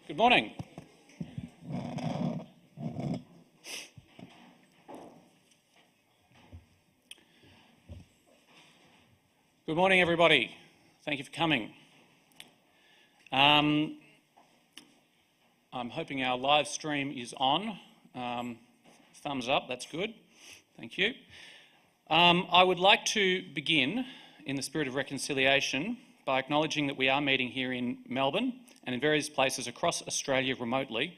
Good morning. Good morning, everybody. Thank you for coming. I'm hoping our live stream is on. Thumbs up, that's good. Thank you. I would like to begin in the spirit of reconciliation by acknowledging that we are meeting here in Melbourne and in various places across Australia remotely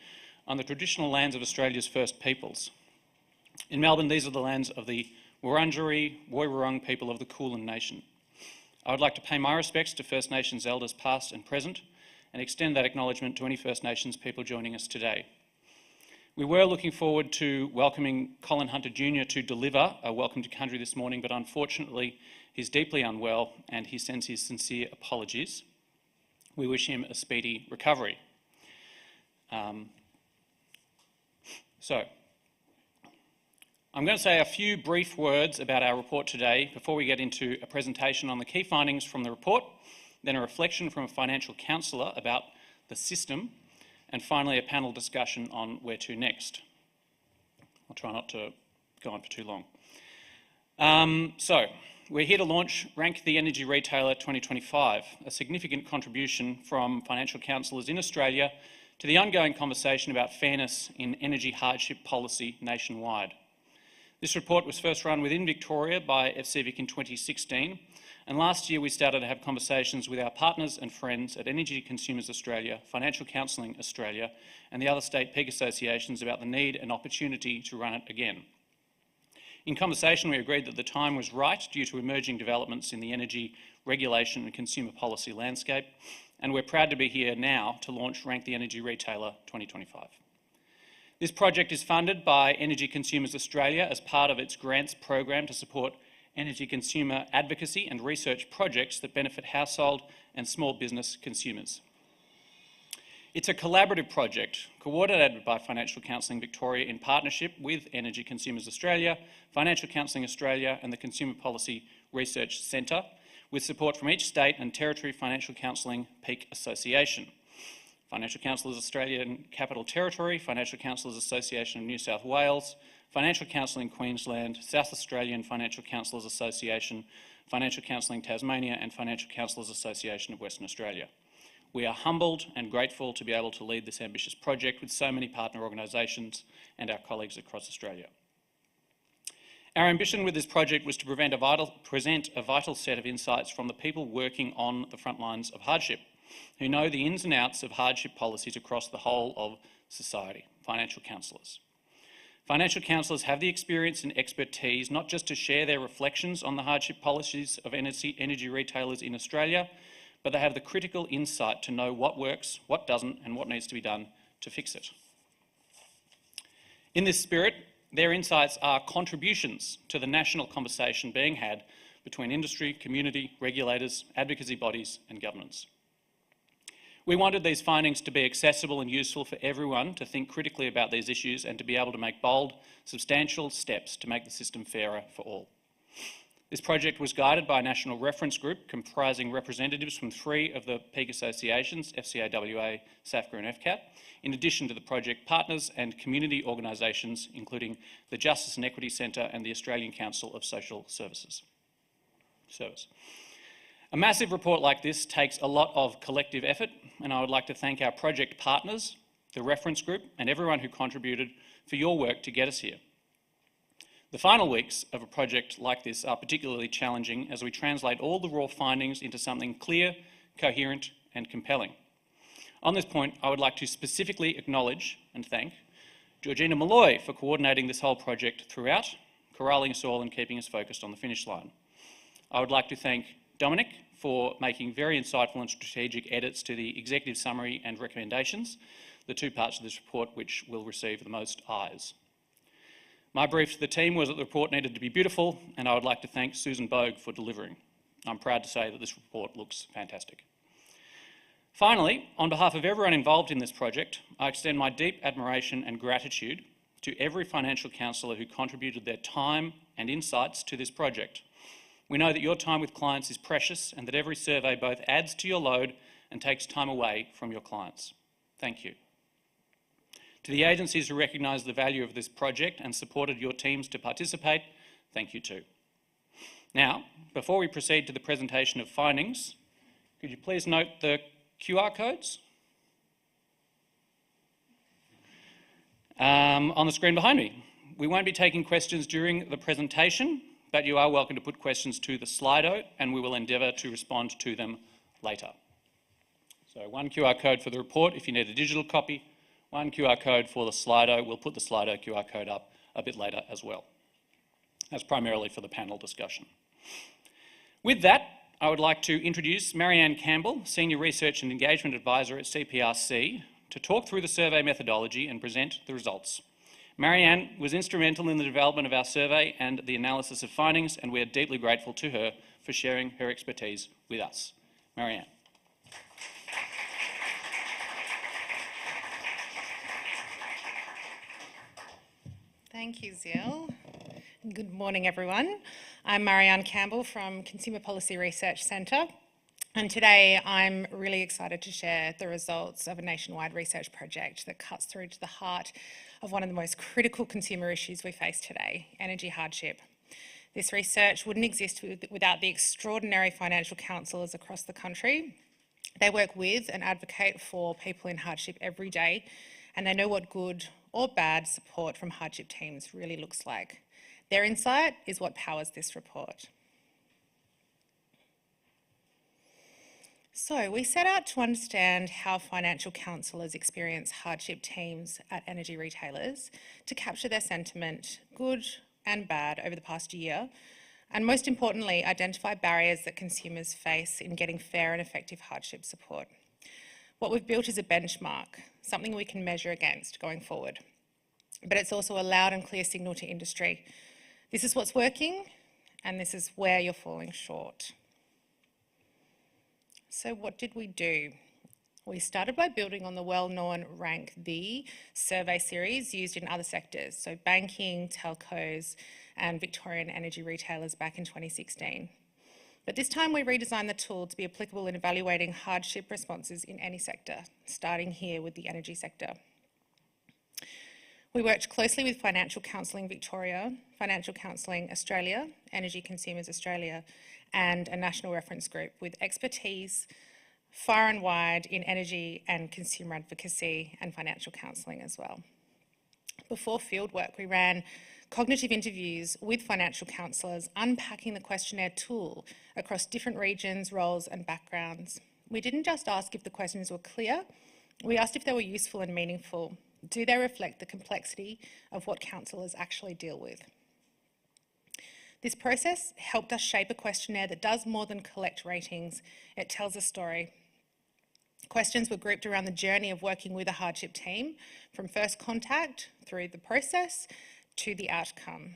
on the traditional lands of Australia's First Peoples. In Melbourne, these are the lands of the Wurundjeri Woiwurrung people of the Kulin Nation. I would like to pay my respects to First Nations elders past and present and extend that acknowledgement to any First Nations people joining us today. We were looking forward to welcoming Colin Hunter Jr. to deliver a welcome to country this morning, but unfortunately he's deeply unwell and he sends his sincere apologies. We wish him a speedy recovery. So, I'm going to say a few brief words about our report today before we get into a presentation on the key findings from the report, then a reflection from a financial counsellor about the system, and finally a panel discussion on where to next. I'll try not to go on for too long. So, we're here to launch Rank the Energy Retailer 2025, a significant contribution from financial counsellors in Australia to the ongoing conversation about fairness in energy hardship policy nationwide. This report was first run within Victoria by FCVIC in 2016, and last year we started to have conversations with our partners and friends at Energy Consumers Australia, Financial Counselling Australia, and the other state peak associations about the need and opportunity to run it again. In conversation, we agreed that the time was right due to emerging developments in the energy regulation and consumer policy landscape, and we're proud to be here now to launch Rank the Energy Retailer 2025. This project is funded by Energy Consumers Australia as part of its grants program to support energy consumer advocacy and research projects that benefit household and small business consumers. It's a collaborative project coordinated by Financial Counselling Victoria in partnership with Energy Consumers Australia, Financial Counselling Australia and the Consumer Policy Research Centre, with support from each state and territory financial counselling peak association. Financial Counsellors Australia and Capital Territory, Financial Counsellors Association of New South Wales, Financial Counselling Queensland, South Australian Financial Counsellors Association, Financial Counselling Tasmania and Financial Counsellors Association of Western Australia. We are humbled and grateful to be able to lead this ambitious project with so many partner organisations and our colleagues across Australia. Our ambition with this project was to present a vital set of insights from the people working on the front lines of hardship, who know the ins and outs of hardship policies across the whole of society, financial counsellors. Financial counsellors have the experience and expertise not just to share their reflections on the hardship policies of energy retailers in Australia, but they have the critical insight to know what works, what doesn't, and what needs to be done to fix it. In this spirit, their insights are contributions to the national conversation being had between industry, community, regulators, advocacy bodies and governments. We wanted these findings to be accessible and useful for everyone to think critically about these issues and to be able to make bold, substantial steps to make the system fairer for all. This project was guided by a national reference group comprising representatives from 3 of the peak associations, FCA WA, SAFCA and FCAT, in addition to the project partners and community organisations, including the Justice and Equity Centre and the Australian Council of Social Services. A massive report like this takes a lot of collective effort, and I would like to thank our project partners, the reference group, and everyone who contributed for your work to get us here. The final weeks of a project like this are particularly challenging as we translate all the raw findings into something clear, coherent and compelling. On this point, I would like to specifically acknowledge and thank Georgina Malloy for coordinating this whole project throughout, corralling us all and keeping us focused on the finish line. I would like to thank Dominic for making very insightful and strategic edits to the executive summary and recommendations, the 2 parts of this report which will receive the most eyes. My brief to the team was that the report needed to be beautiful, and I would like to thank Susan Bogue for delivering. I'm proud to say that this report looks fantastic. Finally, on behalf of everyone involved in this project, I extend my deep admiration and gratitude to every financial counsellor who contributed their time and insights to this project. We know that your time with clients is precious and that every survey both adds to your load and takes time away from your clients. Thank you. To the agencies who recognised the value of this project and supported your teams to participate, thank you too. Now, before we proceed to the presentation of findings, could you please note the QR codes on the screen behind me. We won't be taking questions during the presentation, but you are welcome to put questions to the Slido and we will endeavour to respond to them later. So 1 QR code for the report if you need a digital copy, 1 QR code for the Slido. We'll put the Slido QR code up a bit later as well. That's primarily for the panel discussion. With that, I would like to introduce Marianne Campbell, Senior Research and Engagement Advisor at CPRC, to talk through the survey methodology and present the results. Marianne was instrumental in the development of our survey and the analysis of findings, and we are deeply grateful to her for sharing her expertise with us. Marianne. Thank you, Zil. Good morning, everyone. I'm Marianne Campbell from Consumer Policy Research Centre, and today I'm really excited to share the results of a nationwide research project that cuts through to the heart of one of the most critical consumer issues we face today, energy hardship. This research wouldn't exist without the extraordinary financial counsellors across the country. They work with and advocate for people in hardship every day, and they know what good or bad support from hardship teams really looks like. Their insight is what powers this report. So we set out to understand how financial counsellors experience hardship teams at energy retailers to capture their sentiment, good and bad, over the past year, and most importantly, identify barriers that consumers face in getting fair and effective hardship support. What we've built is a benchmark, something we can measure against going forward. But it's also a loud and clear signal to industry. This is what's working, and this is where you're falling short. So what did we do? We started by building on the well-known Rank the survey series used in other sectors, so banking, telcos, and Victorian energy retailers back in 2016. But this time we redesigned the tool to be applicable in evaluating hardship responses in any sector, starting here with the energy sector. We worked closely with Financial Counselling Victoria, Financial Counselling Australia, Energy Consumers Australia, and a national reference group with expertise far and wide in energy and consumer advocacy and financial counselling as well. Before fieldwork, we ran cognitive interviews with financial counsellors, unpacking the questionnaire tool across different regions, roles and backgrounds. We didn't just ask if the questions were clear, we asked if they were useful and meaningful. Do they reflect the complexity of what counsellors actually deal with? This process helped us shape a questionnaire that does more than collect ratings, it tells a story. Questions were grouped around the journey of working with a hardship team, from first contact through the process to the outcome.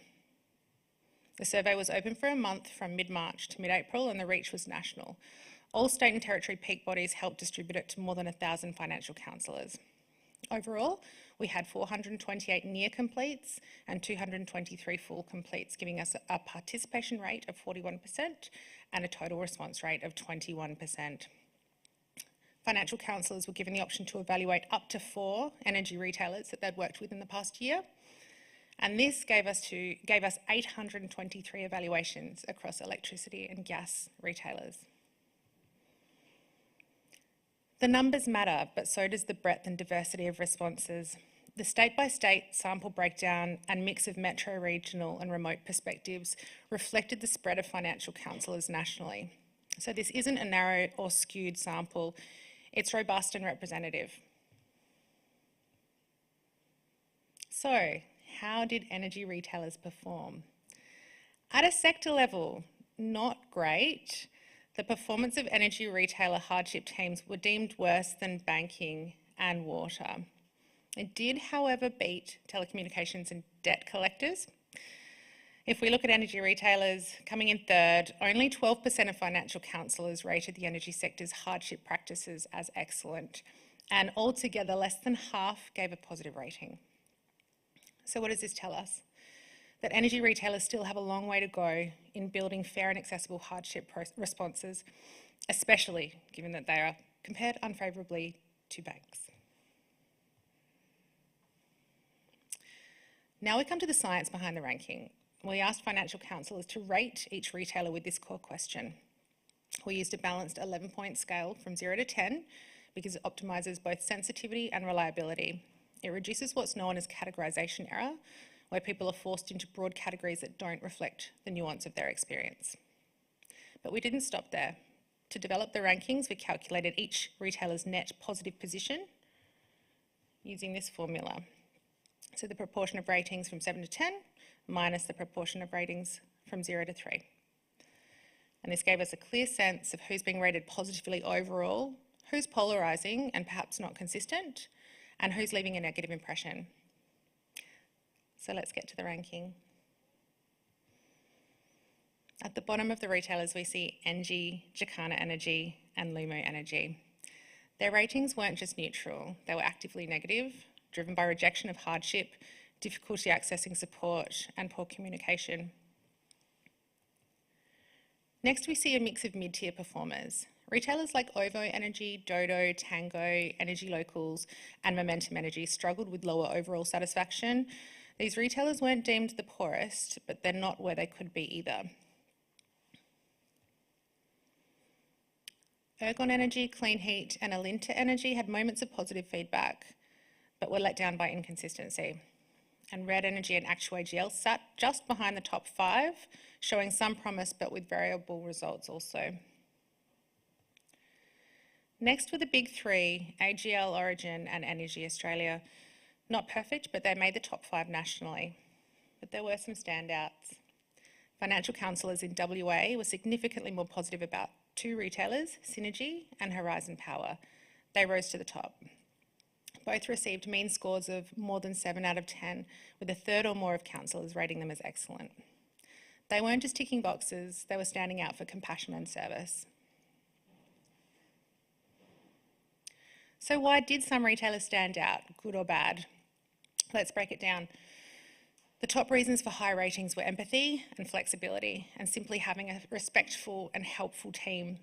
The survey was open for a month from mid-March to mid-April, and the reach was national. All state and territory peak bodies helped distribute it to more than 1,000 financial counsellors. Overall, we had 428 near completes and 223 full completes, giving us a participation rate of 41% and a total response rate of 21%. Financial counsellors were given the option to evaluate up to 4 energy retailers that they'd worked with in the past year, and this gave us 823 evaluations across electricity and gas retailers. The numbers matter, but so does the breadth and diversity of responses. The state-by-state sample breakdown and mix of metro, regional and remote perspectives reflected the spread of financial counsellors nationally. So this isn't a narrow or skewed sample, it's robust and representative. So, how did energy retailers perform? At a sector level, not great. The performance of energy retailer hardship teams were deemed worse than banking and water. It did, however, beat telecommunications and debt collectors. If we look at energy retailers coming in third, only 12% of financial counsellors rated the energy sector's hardship practices as excellent, and altogether less than half gave a positive rating. So what does this tell us? That energy retailers still have a long way to go in building fair and accessible hardship responses, especially given that they are compared unfavourably to banks. Now we come to the science behind the ranking. We asked financial counsellors to rate each retailer with this core question. We used a balanced 11-point scale from 0 to 10 because it optimises both sensitivity and reliability. It reduces what's known as categorisation error, where people are forced into broad categories that don't reflect the nuance of their experience. But we didn't stop there. To develop the rankings, we calculated each retailer's net positive position using this formula. So the proportion of ratings from 7 to 10 minus the proportion of ratings from 0 to 3. And this gave us a clear sense of who's being rated positively overall, who's polarising and perhaps not consistent, and who's leaving a negative impression. So let's get to the ranking. At the bottom of the retailers, we see Engie, Jacana Energy, and Lumo Energy. Their ratings weren't just neutral, they were actively negative, driven by rejection of hardship, difficulty accessing support, and poor communication. Next, we see a mix of mid-tier performers. Retailers like OVO Energy, Dodo, Tango, Energy Locals, and Momentum Energy struggled with lower overall satisfaction. These retailers weren't deemed the poorest, but they're not where they could be either. Ergon Energy, Clean Heat, and Alinta Energy had moments of positive feedback, but were let down by inconsistency. And Red Energy and ActuAGL sat just behind the top 5, showing some promise but with variable results also. Next were the big 3, AGL, Origin and Energy Australia. Not perfect, but they made the top 5 nationally. But there were some standouts. Financial counsellors in WA were significantly more positive about 2 retailers, Synergy and Horizon Power. They rose to the top. Both received mean scores of more than 7 out of 10, with a third or more of counsellors rating them as excellent. They weren't just ticking boxes, they were standing out for compassion and service. So why did some retailers stand out, good or bad? Let's break it down. The top reasons for high ratings were empathy and flexibility, and simply having a respectful and helpful team.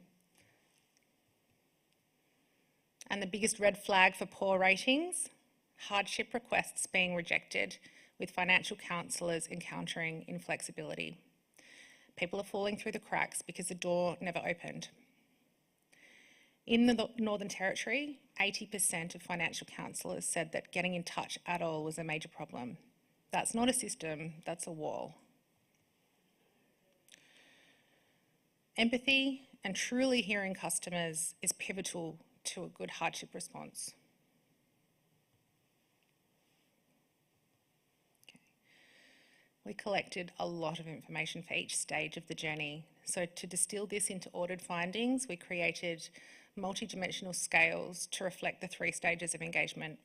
And the biggest red flag for poor ratings, hardship requests being rejected, with financial counsellors encountering inflexibility. People are falling through the cracks because the door never opened. In the Northern Territory, 80% of financial counsellors said that getting in touch at all was a major problem. That's not a system, that's a wall. Empathy and truly hearing customers is pivotal to a good hardship response. We collected a lot of information for each stage of the journey. So to distill this into ordered findings, we created multidimensional scales to reflect the 3 stages of engagement.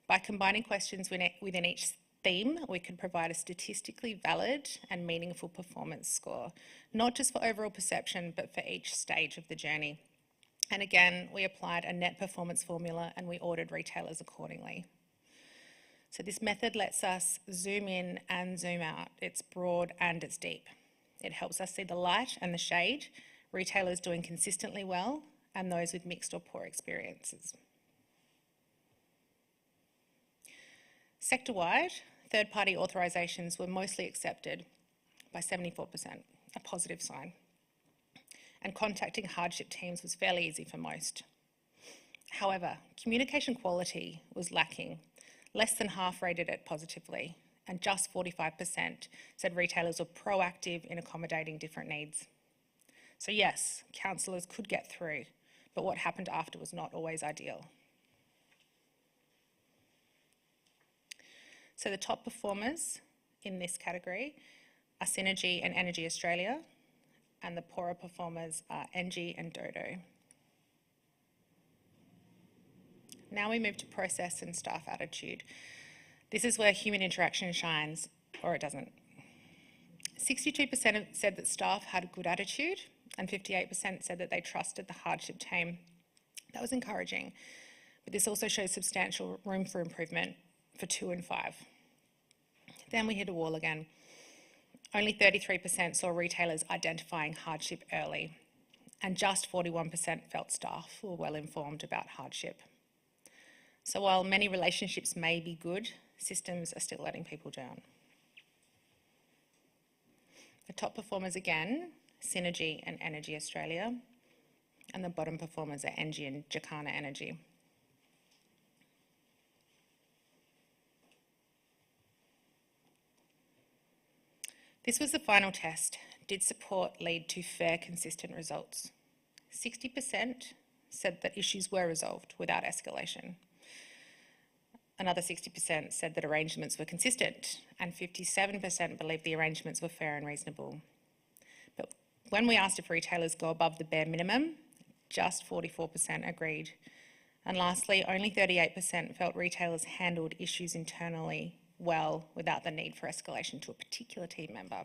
By combining questions within each theme, we could provide a statistically valid and meaningful performance score, not just for overall perception, but for each stage of the journey. And again, we applied a net performance formula and we ordered retailers accordingly. So this method lets us zoom in and zoom out. It's broad and it's deep. It helps us see the light and the shade, retailers doing consistently well, and those with mixed or poor experiences. Sector-wide, third-party authorisations were mostly accepted by 74%, a positive sign. And contacting hardship teams was fairly easy for most. However, communication quality was lacking. Less than half rated it positively, and just 45% said retailers were proactive in accommodating different needs. So yes, counsellors could get through, but what happened after was not always ideal. So the top performers in this category are Synergy and Energy Australia, and the poorer performers are Engie and Dodo. Now we move to process and staff attitude. This is where human interaction shines, or it doesn't. 62% said that staff had a good attitude, and 58% said that they trusted the hardship team. That was encouraging, but this also shows substantial room for improvement for 2 and 5. Then we hit a wall again. Only 33% saw retailers identifying hardship early, and just 41% felt staff were well informed about hardship. So while many relationships may be good, systems are still letting people down. The top performers again, Synergy and Energy Australia, and the bottom performers are Engie and Jacana Energy. This was the final test. Did support lead to fair, consistent results? 60% said that issues were resolved without escalation. Another 60% said that arrangements were consistent, and 57% believed the arrangements were fair and reasonable. But when we asked if retailers go above the bare minimum, just 44% agreed. And lastly, only 38% felt retailers handled issues internally well without the need for escalation to a particular team member.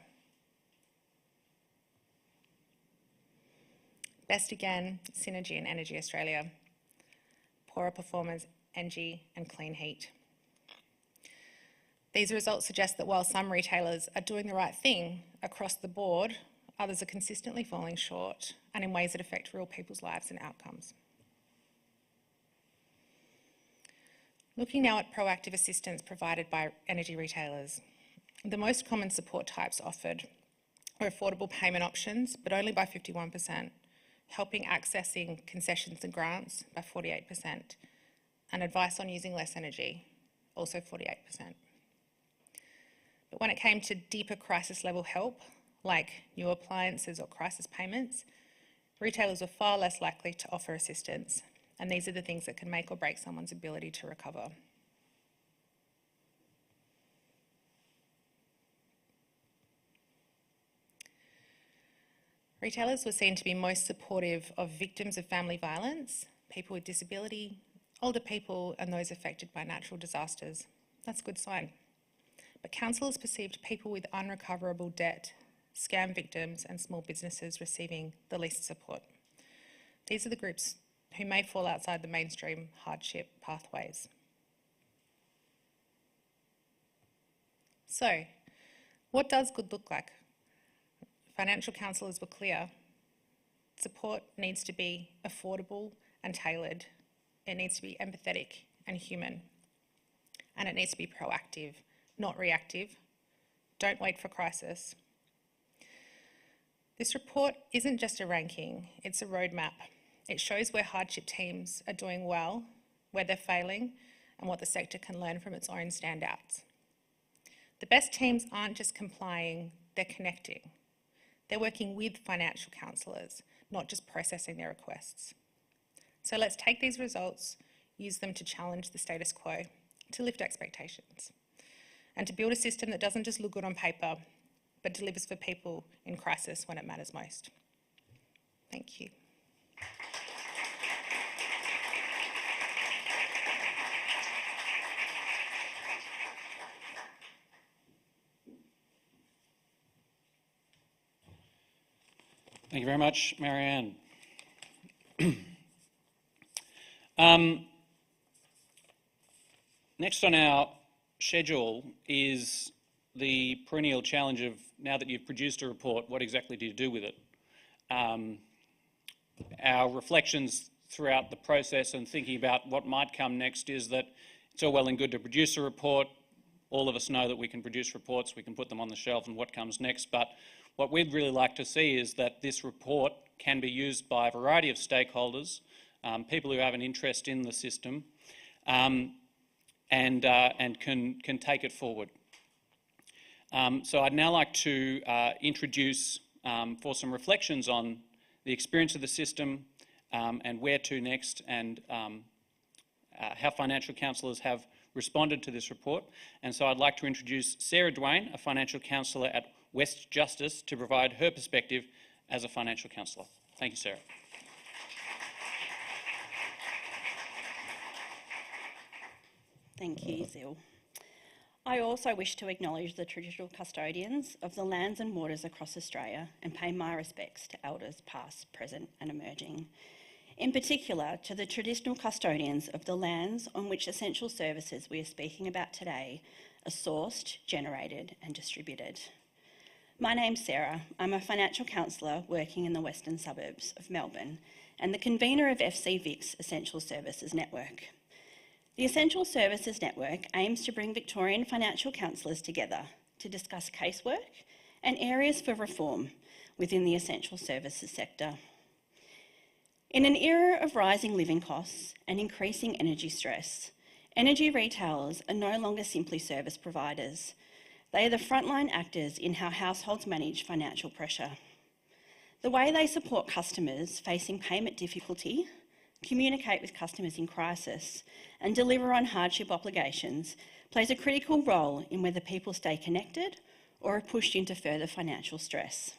Best again, Synergy and Energy Australia. Poorer performers, Engie and Clean Heat. These results suggest that while some retailers are doing the right thing across the board, others are consistently falling short and in ways that affect real people's lives and outcomes. Looking now at proactive assistance provided by energy retailers, the most common support types offered were affordable payment options, but only by 51%, helping accessing concessions and grants by 48%, and advice on using less energy, also 48%. But when it came to deeper crisis level help, like new appliances or crisis payments, retailers were far less likely to offer assistance, and these are the things that can make or break someone's ability to recover. Retailers were seen to be most supportive of victims of family violence, people with disability, older people and those affected by natural disasters. That's a good sign. But counsellors perceived people with unrecoverable debt, scam victims and small businesses receiving the least support. These are the groups who may fall outside the mainstream hardship pathways. So, what does good look like? Financial counsellors were clear. Support needs to be affordable and tailored. It needs to be empathetic and human. And it needs to be proactive, not reactive. Don't wait for crisis. This report isn't just a ranking, it's a roadmap. It shows where hardship teams are doing well, where they're failing, and what the sector can learn from its own standouts. The best teams aren't just complying, they're connecting. They're working with financial counsellors, not just processing their requests. So let's take these results, use them to challenge the status quo, to lift expectations, and to build a system that doesn't just look good on paper, but delivers for people in crisis when it matters most. Thank you. Thank you very much, Marianne. Next on our schedule is the perennial challenge of, now that you've produced a report, what exactly do you do with it? Our reflections throughout the process and thinking about what might come next is that it's all well and good to produce a report. All of us know that we can produce reports, we can put them on the shelf, and what comes next. But what we'd really like to see is that this report can be used by a variety of stakeholders, people who have an interest in the system, and can take it forward. So I'd now like to introduce, for some reflections on the experience of the system and where to next, and how financial counsellors have responded to this report. And so I'd like to introduce Sarah Duane, a financial counsellor at West Justice, to provide her perspective as a financial counsellor. Thank you, Sarah. Thank you, Zil. I also wish to acknowledge the traditional custodians of the lands and waters across Australia and pay my respects to elders past, present and emerging. In particular, to the traditional custodians of the lands on which essential services we are speaking about today are sourced, generated and distributed. My name's Sarah. I'm a financial counsellor working in the western suburbs of Melbourne and the convener of FC Vic's Essential Services Network. The Essential Services Network aims to bring Victorian financial counsellors together to discuss casework and areas for reform within the essential services sector. In an era of rising living costs and increasing energy stress, energy retailers are no longer simply service providers. They are the frontline actors in how households manage financial pressure. The way they support customers facing payment difficulty, communicate with customers in crisis, and deliver on hardship obligations plays a critical role in whether people stay connected or are pushed into further financial stress.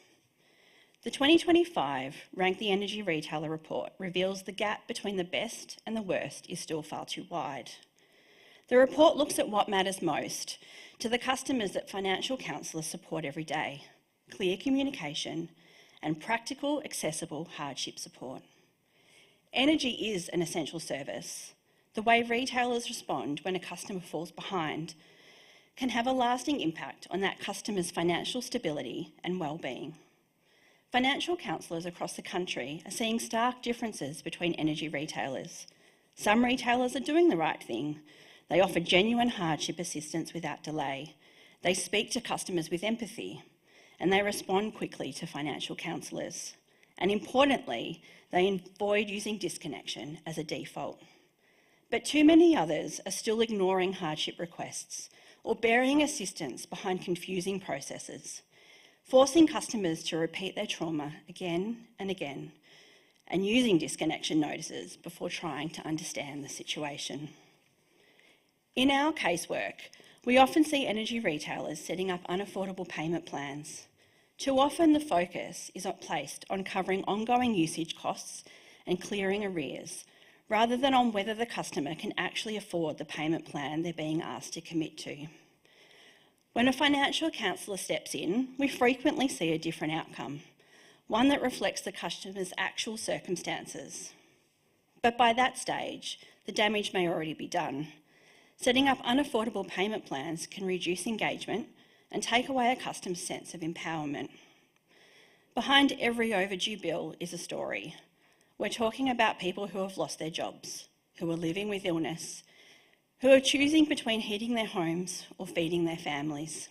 The 2025 Rank the Energy Retailer report reveals the gap between the best and the worst is still far too wide. The report looks at what matters most to the customers that financial counsellors support every day: clear communication and practical, accessible hardship support. Energy is an essential service. The way retailers respond when a customer falls behind can have a lasting impact on that customer's financial stability and well-being. Financial counsellors across the country are seeing stark differences between energy retailers. Some retailers are doing the right thing. They offer genuine hardship assistance without delay. They speak to customers with empathy, and they respond quickly to financial counsellors. And importantly, they avoid using disconnection as a default. But too many others are still ignoring hardship requests or burying assistance behind confusing processes, forcing customers to repeat their trauma again and again, and using disconnection notices before trying to understand the situation. In our casework, we often see energy retailers setting up unaffordable payment plans. Too often the focus is placed on covering ongoing usage costs and clearing arrears, rather than on whether the customer can actually afford the payment plan they're being asked to commit to. When a financial counsellor steps in, we frequently see a different outcome, one that reflects the customer's actual circumstances. But by that stage, the damage may already be done. Setting up unaffordable payment plans can reduce engagement and take away a customer's sense of empowerment. Behind every overdue bill is a story. We're talking about people who have lost their jobs, who are living with illness, who are choosing between heating their homes or feeding their families.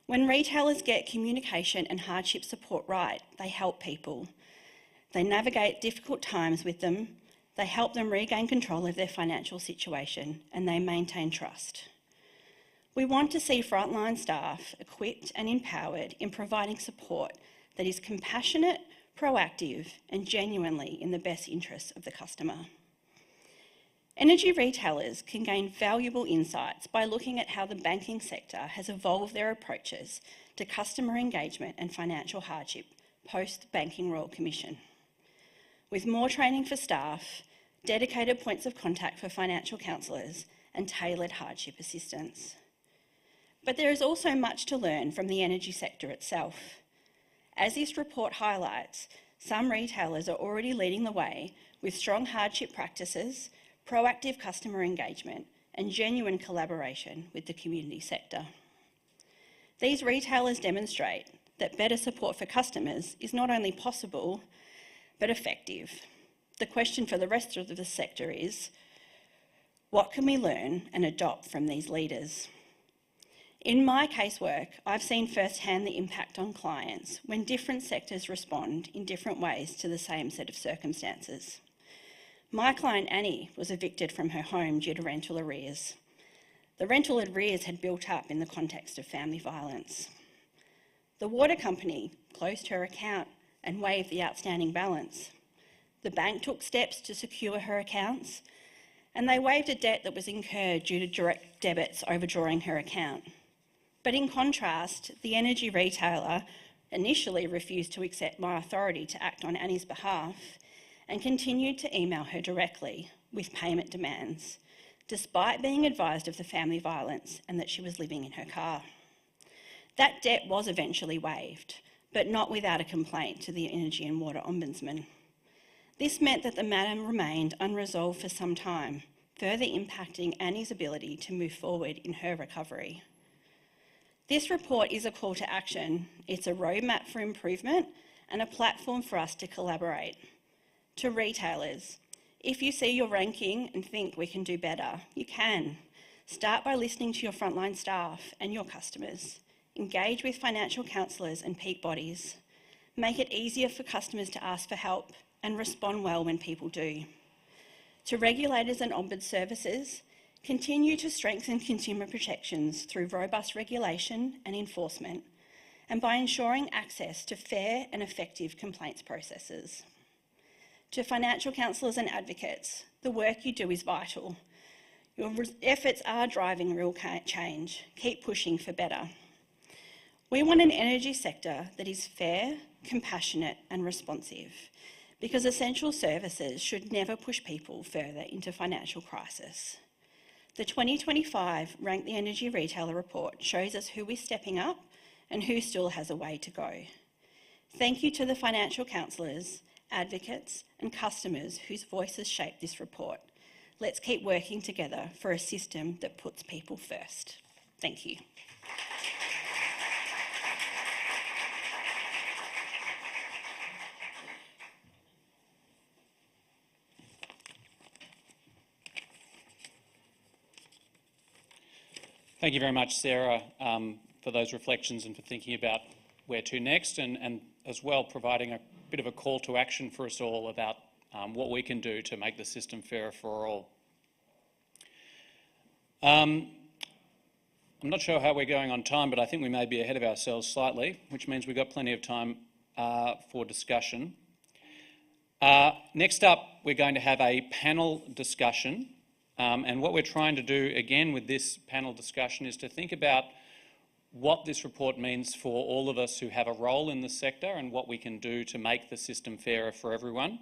When retailers get communication and hardship support right, they help people. They navigate difficult times with them, they help them regain control of their financial situation, and they maintain trust. We want to see frontline staff equipped and empowered in providing support that is compassionate, proactive, and genuinely in the best interests of the customer. Energy retailers can gain valuable insights by looking at how the banking sector has evolved their approaches to customer engagement and financial hardship post-Banking Royal Commission. With more training for staff, dedicated points of contact for financial counsellors, and tailored hardship assistance. But there is also much to learn from the energy sector itself. As this report highlights, some retailers are already leading the way with strong hardship practices, proactive customer engagement, and genuine collaboration with the community sector. These retailers demonstrate that better support for customers is not only possible, but effective. The question for the rest of the sector is, what can we learn and adopt from these leaders? In my casework, I've seen firsthand the impact on clients when different sectors respond in different ways to the same set of circumstances. My client Annie was evicted from her home due to rental arrears. The rental arrears had built up in the context of family violence. The water company closed her account and waived the outstanding balance. The bank took steps to secure her accounts, and they waived a debt that was incurred due to direct debits overdrawing her account. But in contrast, the energy retailer initially refused to accept my authority to act on Annie's behalf and continued to email her directly with payment demands, despite being advised of the family violence and that she was living in her car. That debt was eventually waived, but not without a complaint to the Energy and Water Ombudsman. This meant that the matter remained unresolved for some time, further impacting Annie's ability to move forward in her recovery. This report is a call to action. It's a roadmap for improvement and a platform for us to collaborate. To retailers, if you see your ranking and think we can do better, you can. Start by listening to your frontline staff and your customers. Engage with financial counsellors and peak bodies. Make it easier for customers to ask for help and respond well when people do. To regulators and ombuds services, continue to strengthen consumer protections through robust regulation and enforcement, and by ensuring access to fair and effective complaints processes. To financial counsellors and advocates, the work you do is vital. Your efforts are driving real change. Keep pushing for better. We want an energy sector that is fair, compassionate and responsive, because essential services should never push people further into financial crisis. The 2025 Rank the Energy Retailer report shows us who is stepping up and who still has a way to go. Thank you to the financial counsellors, advocates and customers whose voices shape this report. Let's keep working together for a system that puts people first. Thank you. Thank you very much, Sarah, for those reflections and for thinking about where to next, and as well providing a bit of a call to action for us all about what we can do to make the system fairer for all. I'm not sure how we're going on time, but I think we may be ahead of ourselves slightly, which means we've got plenty of time for discussion. Next up, we're going to have a panel discussion. And what we're trying to do, again, with this panel discussion is to think about what this report means for all of us who have a role in the sector and what we can do to make the system fairer for everyone.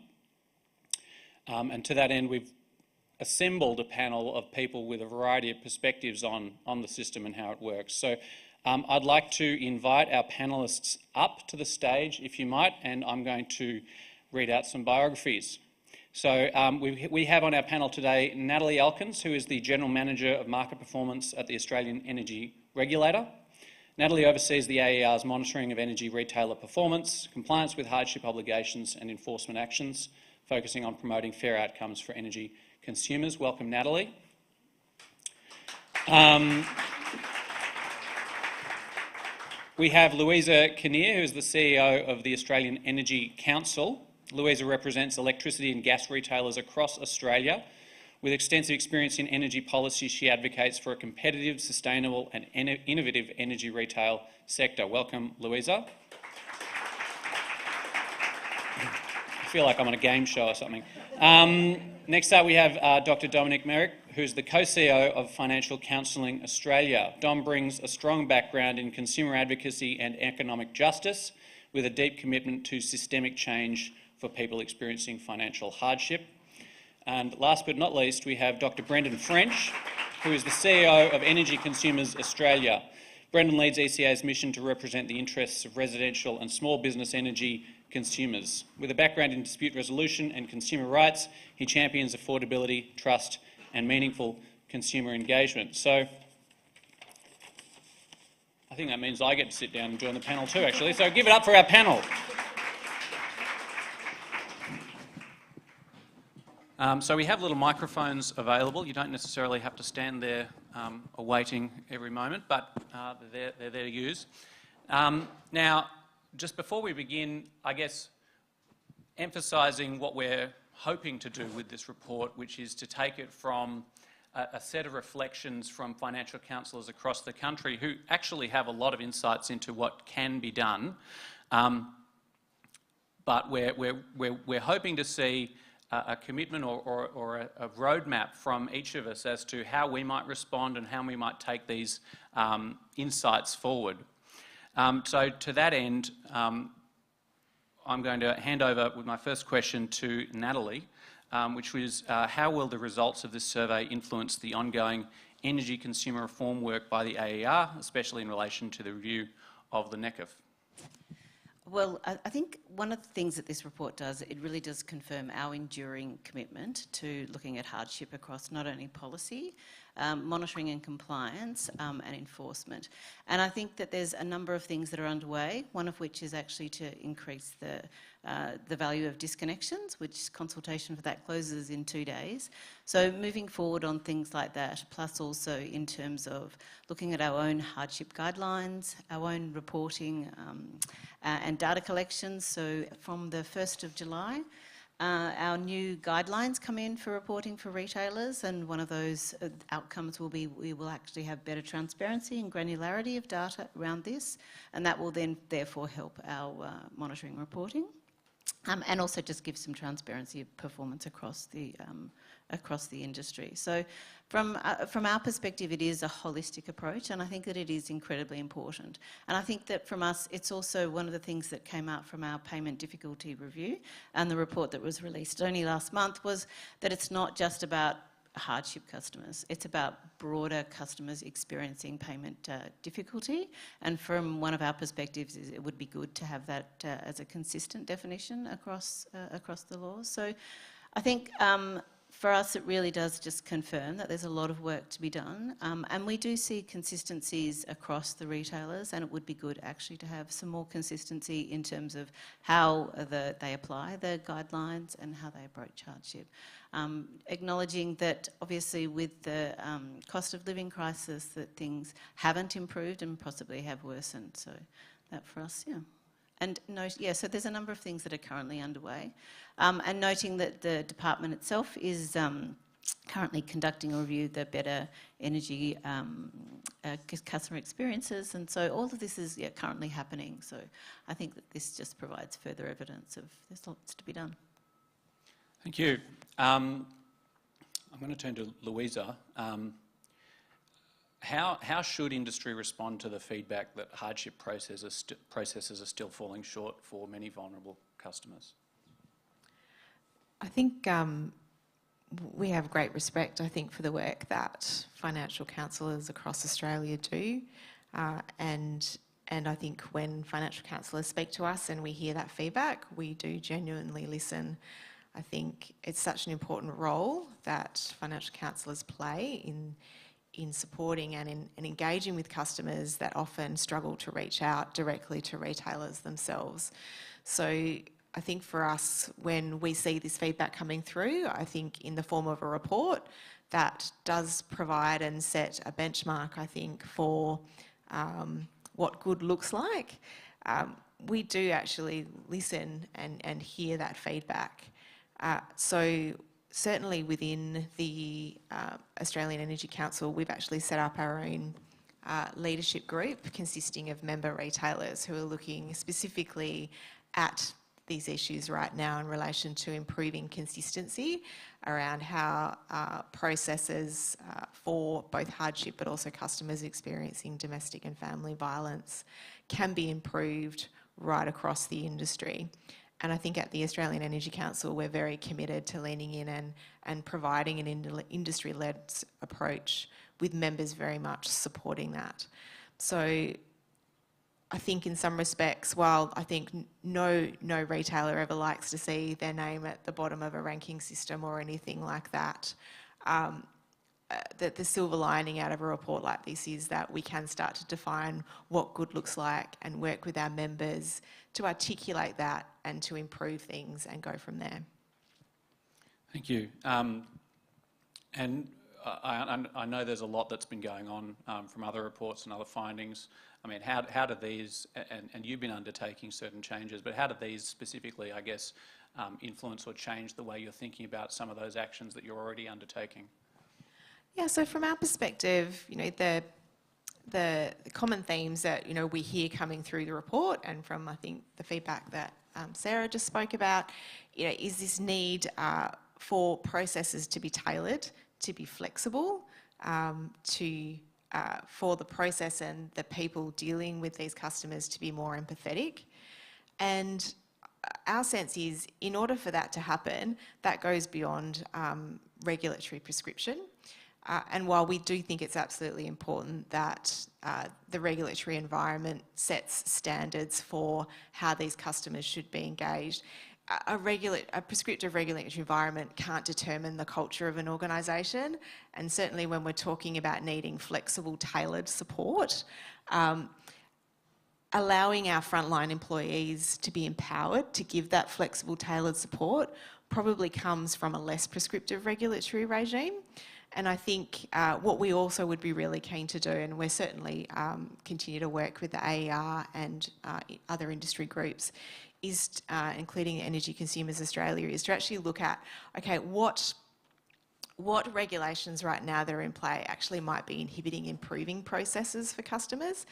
And to that end, we've assembled a panel of people with a variety of perspectives on the system and how it works. So I'd like to invite our panellists up to the stage, if you might, and I'm going to read out some biographies. So we have on our panel today Natalie Elkins, who is the General Manager of Market Performance at the Australian Energy Regulator. Natalie oversees the AER's monitoring of energy retailer performance, compliance with hardship obligations and enforcement actions, focusing on promoting fair outcomes for energy consumers. Welcome, Natalie. We have Louisa Kinnear, who is the CEO of the Australian Energy Council. Louisa represents electricity and gas retailers across Australia. With extensive experience in energy policy, she advocates for a competitive, sustainable and innovative energy retail sector. Welcome, Louisa. I feel like I'm on a game show or something. Next up, we have Dr. Dominic Merrick, who's the co-CEO of Financial Counselling Australia. Dom brings a strong background in consumer advocacy and economic justice, with a deep commitment to systemic change for people experiencing financial hardship. And last but not least, we have Dr. Brendan French, who is the CEO of Energy Consumers Australia. Brendan leads ECA's mission to represent the interests of residential and small business energy consumers. With a background in dispute resolution and consumer rights, he champions affordability, trust and meaningful consumer engagement. So I think that means I get to sit down and join the panel too, actually. So give it up for our panel. So we have little microphones available. You don't necessarily have to stand there awaiting every moment, but they're there to use. Now, just before we begin, I guess emphasising what we're hoping to do with this report, which is to take it from a set of reflections from financial counsellors across the country who actually have a lot of insights into what can be done. But we're hoping to see a commitment or a roadmap from each of us as to how we might respond and how we might take these insights forward. So to that end, I'm going to hand over with my first question to Natalie, which was how will the results of this survey influence the ongoing energy consumer reform work by the AER, especially in relation to the review of the NECF? Well, I think one of the things that this report does, it really does confirm our enduring commitment to looking at hardship across not only policy, monitoring and compliance, and enforcement. And I think that there's a number of things that are underway, one of which is actually to increase the value of disconnections, which consultation for that closes in 2 days. So moving forward on things like that, plus also in terms of looking at our own hardship guidelines, our own reporting and data collections. So from the 1st of July, our new guidelines come in for reporting for retailers, and one of those outcomes will be we will actually have better transparency and granularity of data around this, and that will then therefore help our monitoring reporting. And also just give some transparency of performance across the industry. So from our perspective, it is a holistic approach, and I think that it is incredibly important. And I think that from us, it's also one of the things that came out from our payment difficulty review and the report that was released only last month was that it's not just about hardship customers. It's about broader customers experiencing payment difficulty. And from one of our perspectives, it would be good to have that as a consistent definition across the laws. So I think for us, it really does just confirm that there's a lot of work to be done. And we do see consistencies across the retailers, and it would be good actually to have some more consistency in terms of how they apply the guidelines and how they approach hardship. Acknowledging that obviously with the cost of living crisis that things haven't improved and possibly have worsened. So that for us, yeah. And so there's a number of things that are currently underway. And noting that the department itself is currently conducting a review of the better energy customer experiences. And so all of this is currently happening. So I think that this just provides further evidence of there's lots to be done. Thank you. I'm going to turn to Louisa. How should industry respond to the feedback that hardship processes are still falling short for many vulnerable customers? I think we have great respect, I think, for the work that financial counsellors across Australia do. And I think when financial counsellors speak to us and we hear that feedback, we do genuinely listen. I think it's such an important role that financial counsellors play in supporting and in engaging with customers that often struggle to reach out directly to retailers themselves. So I think for us, when we see this feedback coming through, I think in the form of a report, that does provide and set a benchmark, I think, for what good looks like. We do actually listen and hear that feedback. So certainly within the Australian Energy Council, we've actually set up our own leadership group consisting of member retailers who are looking specifically at these issues right now in relation to improving consistency around how processes for both hardship but also customers experiencing domestic and family violence can be improved right across the industry. And I think at the Australian Energy Council, we're very committed to leaning in and providing an industry-led approach with members very much supporting that. So I think in some respects, while I think no retailer ever likes to see their name at the bottom of a ranking system or anything like that, that the silver lining out of a report like this is that we can start to define what good looks like and work with our members to articulate that and to improve things and go from there. Thank you. And I know there's a lot that's been going on from other reports and other findings. I mean, how do these, and you've been undertaking certain changes, but how do these specifically, I guess, influence or change the way you're thinking about some of those actions that you're already undertaking? Yeah, so from our perspective, you know, the common themes that, you know, we hear coming through the report and from, I think, the feedback that Sarah just spoke about, you know, is this need for processes to be tailored, to be flexible, for the process and the people dealing with these customers to be more empathetic. And our sense is, in order for that to happen, that goes beyond regulatory prescription. And while we do think it's absolutely important that the regulatory environment sets standards for how these customers should be engaged, a prescriptive regulatory environment can't determine the culture of an organisation. And certainly when we're talking about needing flexible, tailored support, allowing our frontline employees to be empowered to give that flexible, tailored support probably comes from a less prescriptive regulatory regime. And I think what we also would be really keen to do, and we're certainly continue to work with the AER and other industry groups, is, including Energy Consumers Australia, is to actually look at, okay, what regulations right now that are in play actually might be inhibiting improving processes for customers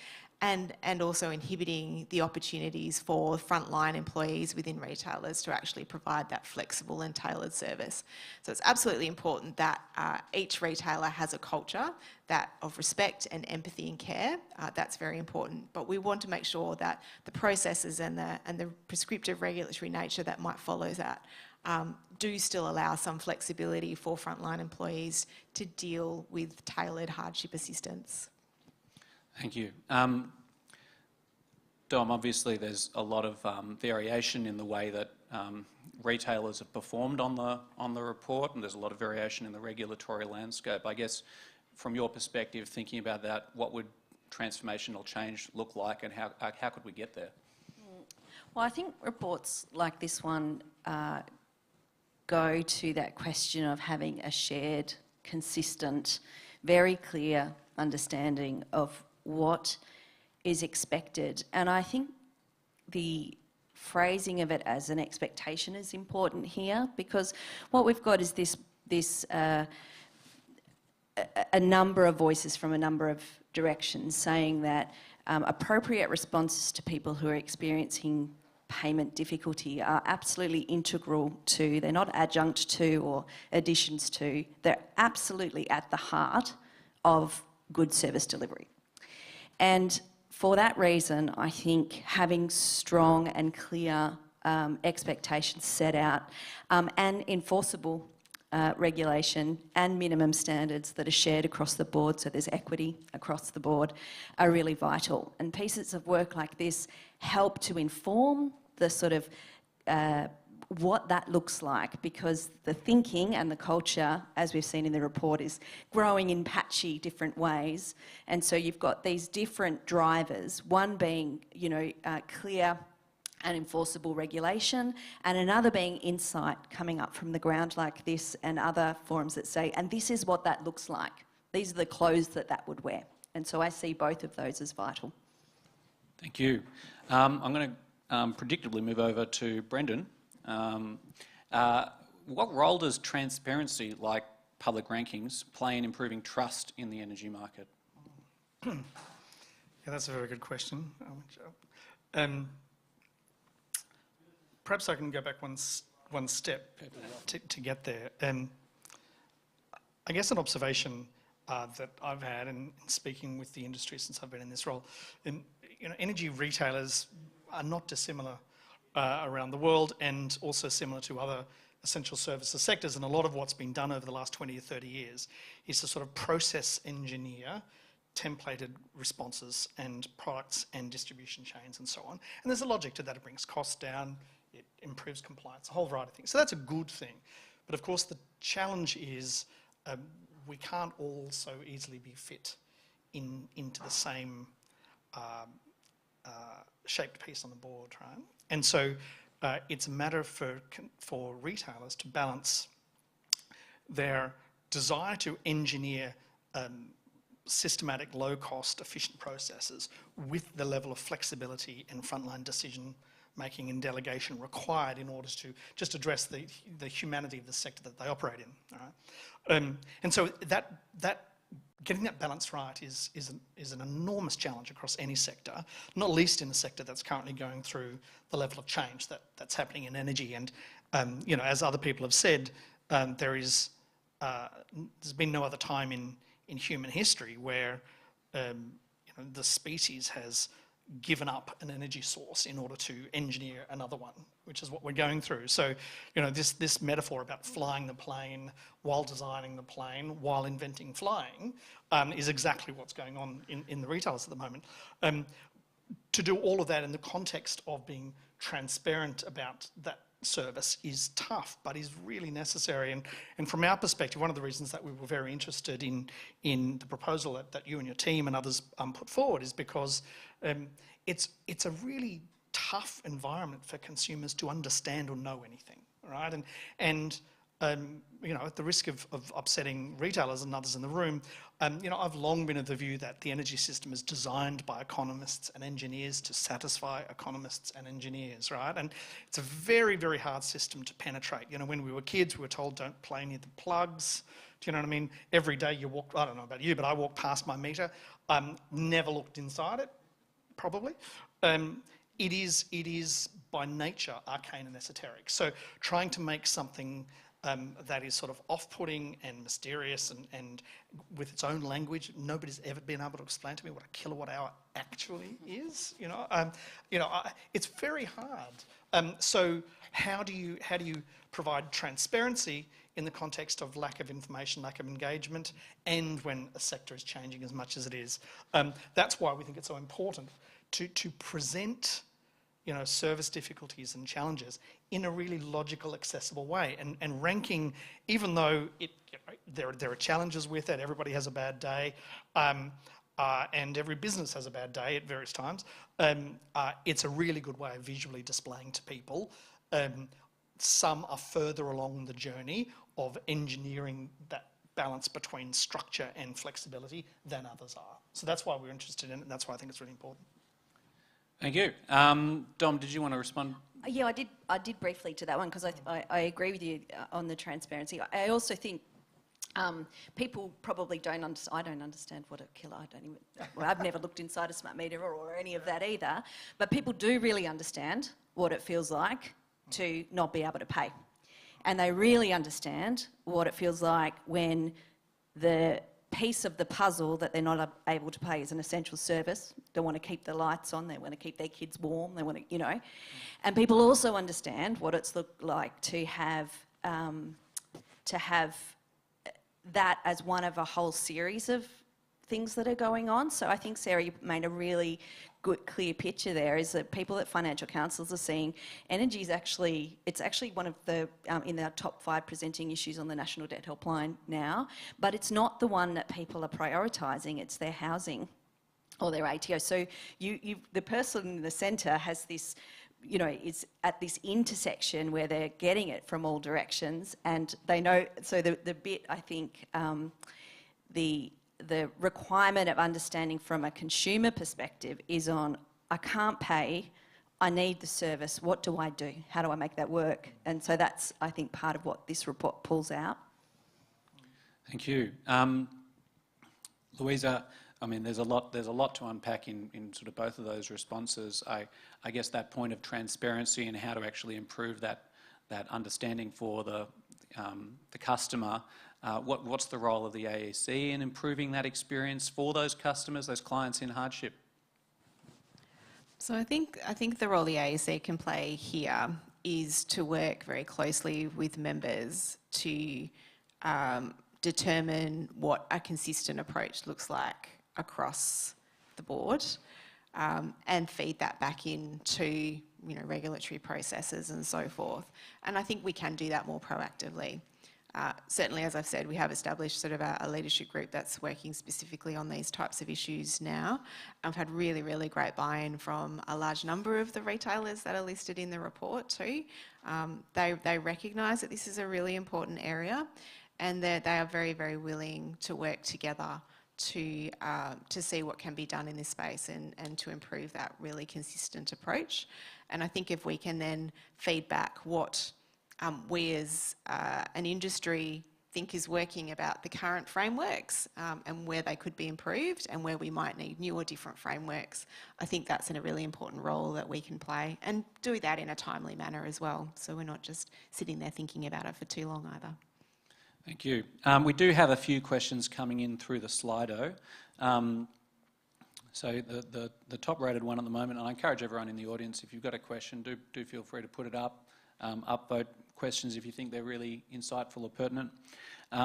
and also inhibiting the opportunities for frontline employees within retailers to actually provide that flexible and tailored service. So it's absolutely important that each retailer has a culture of respect and empathy and care. That's very important. But we want to make sure that the processes and the prescriptive regulatory nature that might follow that do still allow some flexibility for frontline employees to deal with tailored hardship assistance. Thank you. Dom, obviously there's a lot of variation in the way that retailers have performed on the report, and there's a lot of variation in the regulatory landscape. I guess from your perspective, thinking about that, what would transformational change look like and how could we get there? Well, I think reports like this one go to that question of having a shared, consistent, very clear understanding of what is expected. And I think the phrasing of it as an expectation is important here, because what we've got is a number of voices from a number of directions saying that appropriate responses to people who are experiencing payment difficulty are absolutely integral to, they're not adjunct to or additions to, they're absolutely at the heart of good service delivery. And for that reason, I think having strong and clear expectations set out and enforceable regulation and minimum standards that are shared across the board, so there's equity across the board, are really vital. And pieces of work like this help to inform the sort of what that looks like, because the thinking and the culture, as we've seen in the report, is growing in patchy different ways. And so you've got these different drivers, one being, clear and enforceable regulation, and another being insight coming up from the ground like this and other forums that say, and this is what that looks like. These are the clothes that would wear. And so I see both of those as vital. Thank you. I'm going to predictably move over to Brendan. What role does transparency, like public rankings, play in improving trust in the energy market? Yeah, that's a very good question. Perhaps I can go back one step to get there. I guess an observation that I've had in speaking with the industry since I've been in this role, energy retailers are not dissimilar around the world, and also similar to other essential services sectors. And a lot of what's been done over the last 20 or 30 years is to sort of process engineer templated responses and products and distribution chains and so on. And there's a logic to that. It brings costs down, it improves compliance, a whole variety of things. So that's a good thing. But of course the challenge is we can't all so easily be fit into the same shaped piece on the board, right? And so it's a matter for retailers to balance their desire to engineer systematic, low-cost, efficient processes with the level of flexibility and frontline decision making and delegation required in order to just address the humanity of the sector that they operate in. Right? And so that getting that balance right is an enormous challenge across any sector, not least in a sector that's currently going through the level of change that's happening in energy. And as other people have said, there's been no other time in human history where the species has given up an energy source in order to engineer another one, which is what we're going through. So, this metaphor about flying the plane while designing the plane, while inventing flying, is exactly what's going on in the retailers at the moment. To do all of that in the context of being transparent about that service is tough, but is really necessary. And from our perspective, one of the reasons that we were very interested in the proposal that you and your team and others put forward is because it's a really tough environment for consumers to understand or know anything, right? And at the risk of upsetting retailers and others in the room, I've long been of the view that the energy system is designed by economists and engineers to satisfy economists and engineers, right? And it's a very, very hard system to penetrate. When we were kids, we were told don't play near the plugs. Do you know what I mean? Every day you walk, I don't know about you, but I walk past my meter. Never looked inside it, probably. It is by nature arcane and esoteric. So trying to make something that is sort of off-putting and mysterious and with its own language, nobody's ever been able to explain to me what a kilowatt hour actually is. It's very hard. So how do you provide transparency in the context of lack of information, lack of engagement, and when a sector is changing as much as it is? That's why we think it's so important to present service difficulties and challenges in a really logical, accessible way. And ranking, even though there are challenges with it, everybody has a bad day, and every business has a bad day at various times, it's a really good way of visually displaying to people. Some are further along the journey of engineering that balance between structure and flexibility than others are. So that's why we're interested in it, and that's why I think it's really important. Thank you. Dom, did you want to respond? Yeah, I did briefly to that one, because I agree with you on the transparency. I also think people probably don't understand. I don't understand what a kilowatt. I've never looked inside a smart meter or any of that either. But people do really understand what it feels like to not be able to pay, and they really understand what it feels like when the piece of the puzzle that they're not able to pay is an essential service. They want to keep the lights on, they want to keep their kids warm, they want to, And people also understand what it's like to have that as one of a whole series of things that are going on. So I think, Sarah, you made a really good, clear picture there, is that people at financial councils are seeing energy is actually, it's actually one of the, in our top 5 presenting issues on the National Debt Helpline now, but it's not the one that people are prioritising, it's their housing or their ATO. So the person in the centre has this, you know, is at this intersection where they're getting it from all directions, and they know, so the bit, I think, the requirement of understanding from a consumer perspective is on, I can't pay, I need the service, what do I do? How do I make that work? And so that's, I think, part of what this report pulls out. Thank you. Louisa, I mean, there's a lot to unpack in sort of both of those responses. I guess that point of transparency and how to actually improve that understanding for the customer. What's the role of the AEC in improving that experience for those customers, those clients in hardship? So I think the role the AEC can play here is to work very closely with members to determine what a consistent approach looks like across the board, and feed that back into, you know, regulatory processes and so forth. And I think we can do that more proactively. Certainly, as I've said, we have established sort of a leadership group that's working specifically on these types of issues now. I've had really, really great buy-in from a large number of the retailers that are listed in the report too. They recognise that this is a really important area, and they are very, very willing to work together to see what can be done in this space and to improve that really consistent approach. And I think if we can then feed back what we as an industry think is working about the current frameworks, and where they could be improved and where we might need new or different frameworks, I think that's a really important role that we can play, and do that in a timely manner as well, so we're not just sitting there thinking about it for too long either. Thank you. We do have a few questions coming in through the Slido. So the top rated one at the moment, and I encourage everyone in the audience, if you've got a question, do feel free to put it up. Upvote questions if you think they're really insightful or pertinent.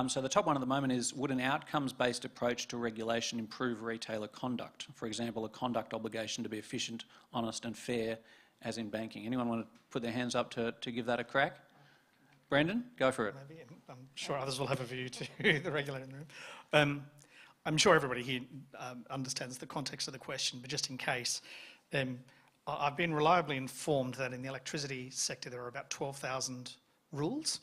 So the top one at the moment is, would an outcomes-based approach to regulation improve retailer conduct? For example, a conduct obligation to be efficient, honest and fair, as in banking. Anyone want to put their hands up to give that a crack? Brendan, go for it. Maybe. I'm sure others will have a view to the regulator in the room. I'm sure everybody here understands the context of the question, but just in case, I've been reliably informed that in the electricity sector there are about 12,000 rules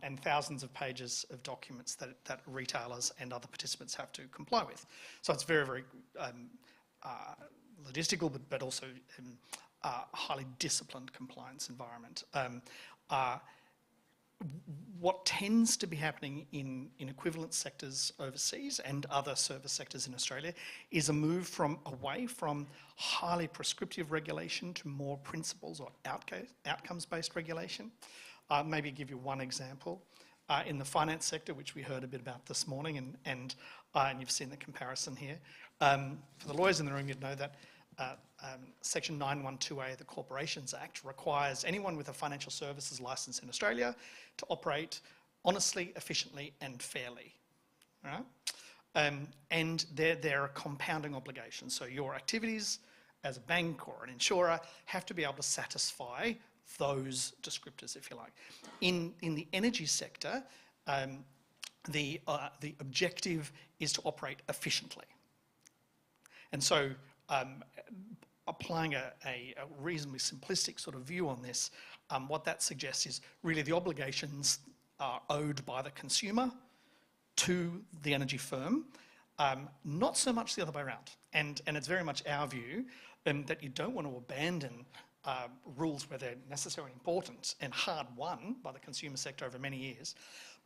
and thousands of pages of documents that retailers and other participants have to comply with. So it's very, very logistical, but also highly disciplined compliance environment. What tends to be happening in equivalent sectors overseas and other service sectors in Australia is a move away from highly prescriptive regulation to more principles or outcomes-based regulation. Maybe give you one example. In the finance sector, which we heard a bit about this morning, and you've seen the comparison here. For the lawyers in the room, you'd know that Section 912A of the Corporations Act requires anyone with a financial services licence in Australia to operate honestly, efficiently and fairly. Right? And they're a compounding obligation. So your activities as a bank or an insurer have to be able to satisfy those descriptors, if you like. In the energy sector, the objective is to operate efficiently. And so applying a reasonably simplistic sort of view on this, what that suggests is really the obligations are owed by the consumer to the energy firm, not so much the other way around. And it's very much our view that you don't want to abandon rules where they're necessarily important and hard won by the consumer sector over many years,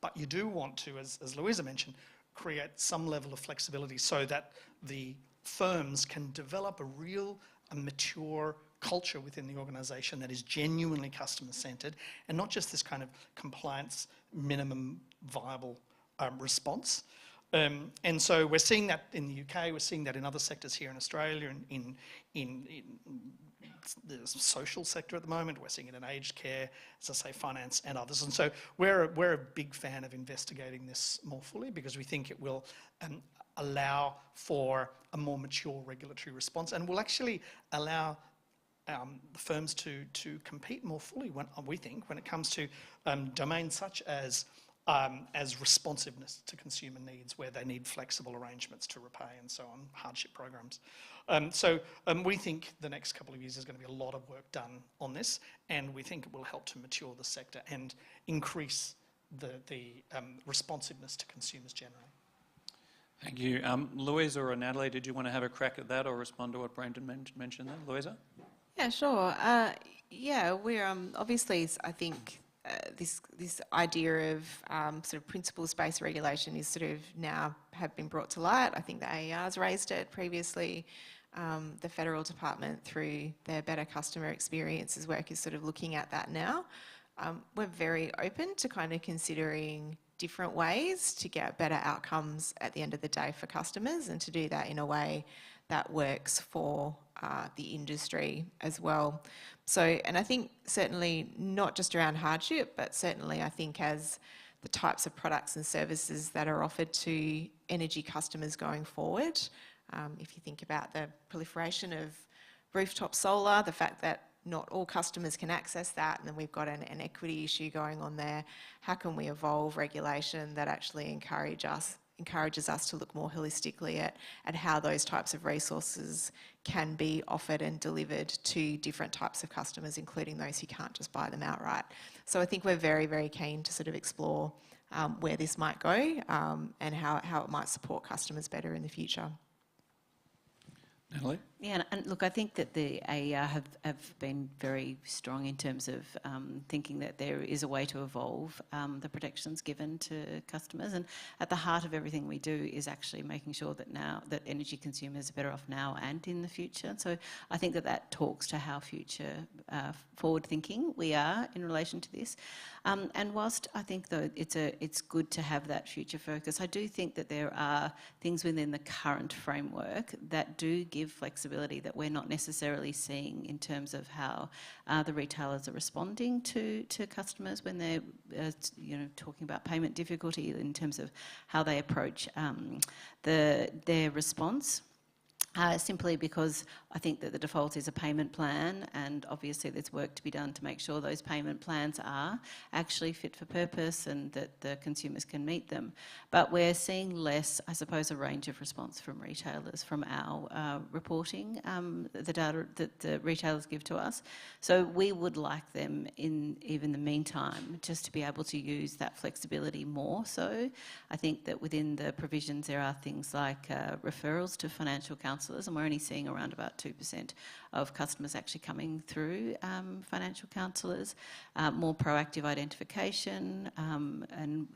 but you do want to, as Louisa mentioned, create some level of flexibility so that the firms can develop a mature culture within the organisation that is genuinely customer-centred and not just this kind of compliance minimum viable response. And so we're seeing that in the UK, we're seeing that in other sectors here in Australia, in the social sector at the moment, we're seeing it in aged care, as I say, finance and others. And so we're a big fan of investigating this more fully because we think it will allow for a more mature regulatory response and will actually allow the firms to compete more fully, we think, when it comes to domains such as responsiveness to consumer needs, where they need flexible arrangements to repay and so on, hardship programs. We think the next couple of years is going to be a lot of work done on this, and we think it will help to mature the sector and increase the responsiveness to consumers generally. Thank you. Louisa or Natalie, did you want to have a crack at that or respond to what Brendan mentioned there? Louisa? Yeah, sure. Yeah, we're obviously, I think this idea of sort of principles-based regulation is sort of now have been brought to light. I think the AER's raised it previously. The Federal Department, through their Better Customer Experiences work, is sort of looking at that now. We're very open to kind of considering different ways to get better outcomes at the end of the day for customers, and to do that in a way that works for the industry as well. So, and I think certainly not just around hardship, but certainly I think as the types of products and services that are offered to energy customers going forward, if you think about the proliferation of rooftop solar, the fact that not all customers can access that, and then we've got an equity issue going on there. How can we evolve regulation that actually encourages us to look more holistically at how those types of resources can be offered and delivered to different types of customers, including those who can't just buy them outright. So I think we're very, very keen to sort of explore where this might go and how it might support customers better in the future. Natalie? Yeah, and look, I think that the AER have been very strong in terms of thinking that there is a way to evolve the protections given to customers, and at the heart of everything we do is actually making sure that now that energy consumers are better off now and in the future. So I think that talks to how future forward thinking we are in relation to this. And whilst I think though it's good to have that future focus, I do think that there are things within the current framework that do give flexibility that we're not necessarily seeing in terms of how the retailers are responding to customers when they're talking about payment difficulty, in terms of how they approach their response. Simply because I think that the default is a payment plan, and obviously there's work to be done to make sure those payment plans are actually fit for purpose and that the consumers can meet them. But we're seeing less, I suppose, a range of response from retailers from our reporting, the data that the retailers give to us. So we would like them, in even the meantime, just to be able to use that flexibility more so. I think that within the provisions there are things like referrals to financial counsellors, and we're only seeing around about 2% of customers actually coming through financial counsellors, more proactive identification, and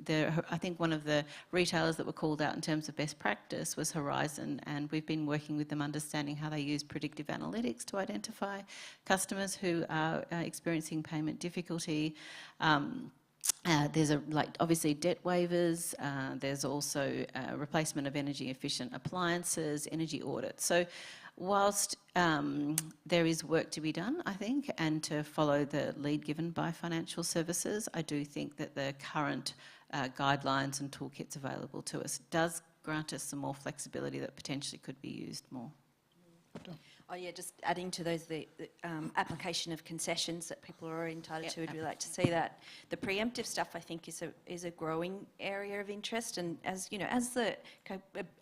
I think one of the retailers that were called out in terms of best practice was Horizon, and we've been working with them understanding how they use predictive analytics to identify customers who are experiencing payment difficulty. There's obviously debt waivers, there's also replacement of energy efficient appliances, energy audits. So whilst there is work to be done, I think, and to follow the lead given by financial services, I do think that the current guidelines and toolkits available to us does grant us some more flexibility that potentially could be used more. Oh yeah, just adding to those, the application of concessions that people are entitled to. We'd really like to see that. The preemptive stuff, I think, is a growing area of interest, and as you know, as the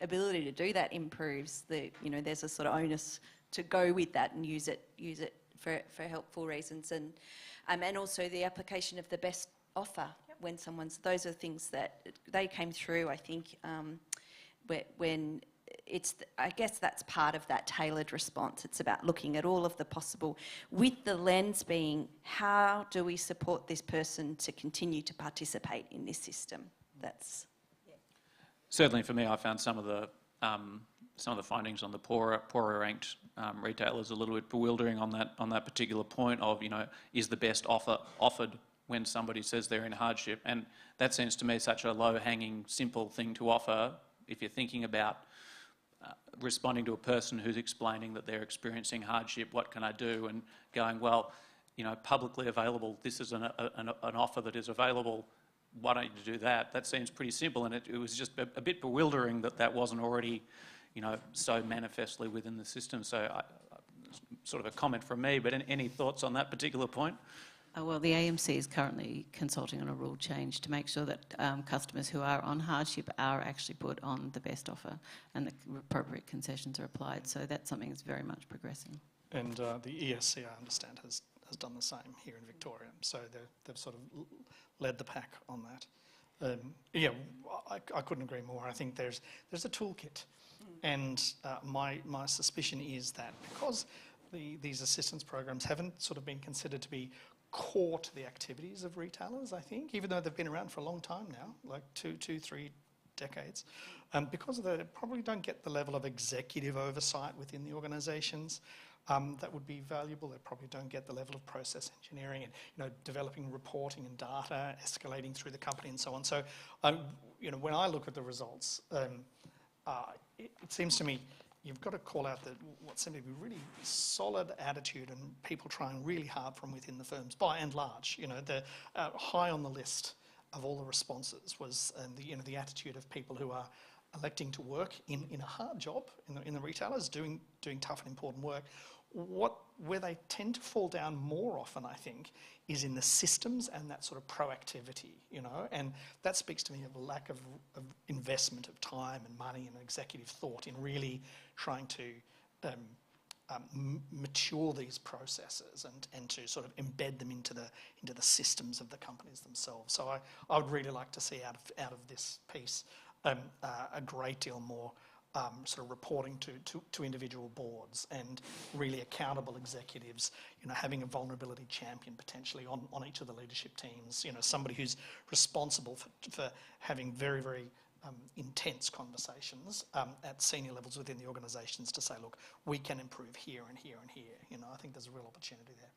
ability to do that improves, there's a sort of onus to go with that and use it for helpful reasons, and also the application of the best offer when those are things that they came through. I think when. I guess that's part of that tailored response. It's about looking at all of the possible, with the lens being, how do we support this person to continue to participate in this system? That's Certainly for me, I found some of the findings on the poorer ranked retailers a little bit bewildering on that particular point of, is the best offer offered when somebody says they're in hardship? And that seems to me such a low-hanging, simple thing to offer if you're thinking about responding to a person who's explaining that they're experiencing hardship. What can I do? And going, well, publicly available, this is an offer that is available. why don't you do that? That seems pretty simple, and it was just a bit bewildering that that wasn't already, so manifestly within the system. So sort of a comment from me, but any thoughts on that particular point? Well, the AMC is currently consulting on a rule change to make sure that customers who are on hardship are actually put on the best offer and the appropriate concessions are applied. So that's something that's very much progressing. And the ESC, I understand, has done the same here in Victoria. So they've sort of led the pack on that. I couldn't agree more. I think there's a toolkit. And my suspicion is that because these assistance programs haven't sort of been considered to be core to the activities of retailers, I think, even though they've been around for a long time now, like 2-3 decades, because of that, they probably don't get the level of executive oversight within the organisations that would be valuable. They probably don't get the level of process engineering and developing reporting and data, escalating through the company and so on. So, when I look at the results, it seems to me you've got to call out what seems to be really solid attitude and people trying really hard from within the firms, by and large. The high on the list of all the responses was the attitude of people who are electing to work in a hard job in the retailers, doing tough and important work. Where they tend to fall down more often, I think, is in the systems and that sort of proactivity, and that speaks to me of a lack of investment of time and money and executive thought in really trying to mature these processes and to sort of embed them into the systems of the companies themselves. So I would really like to see out of this piece a great deal more sort of reporting to individual boards and really accountable executives, having a vulnerability champion potentially on each of the leadership teams, somebody who's responsible for having very, very intense conversations at senior levels within the organisations to say, look, we can improve here and here and here. I think there's a real opportunity there.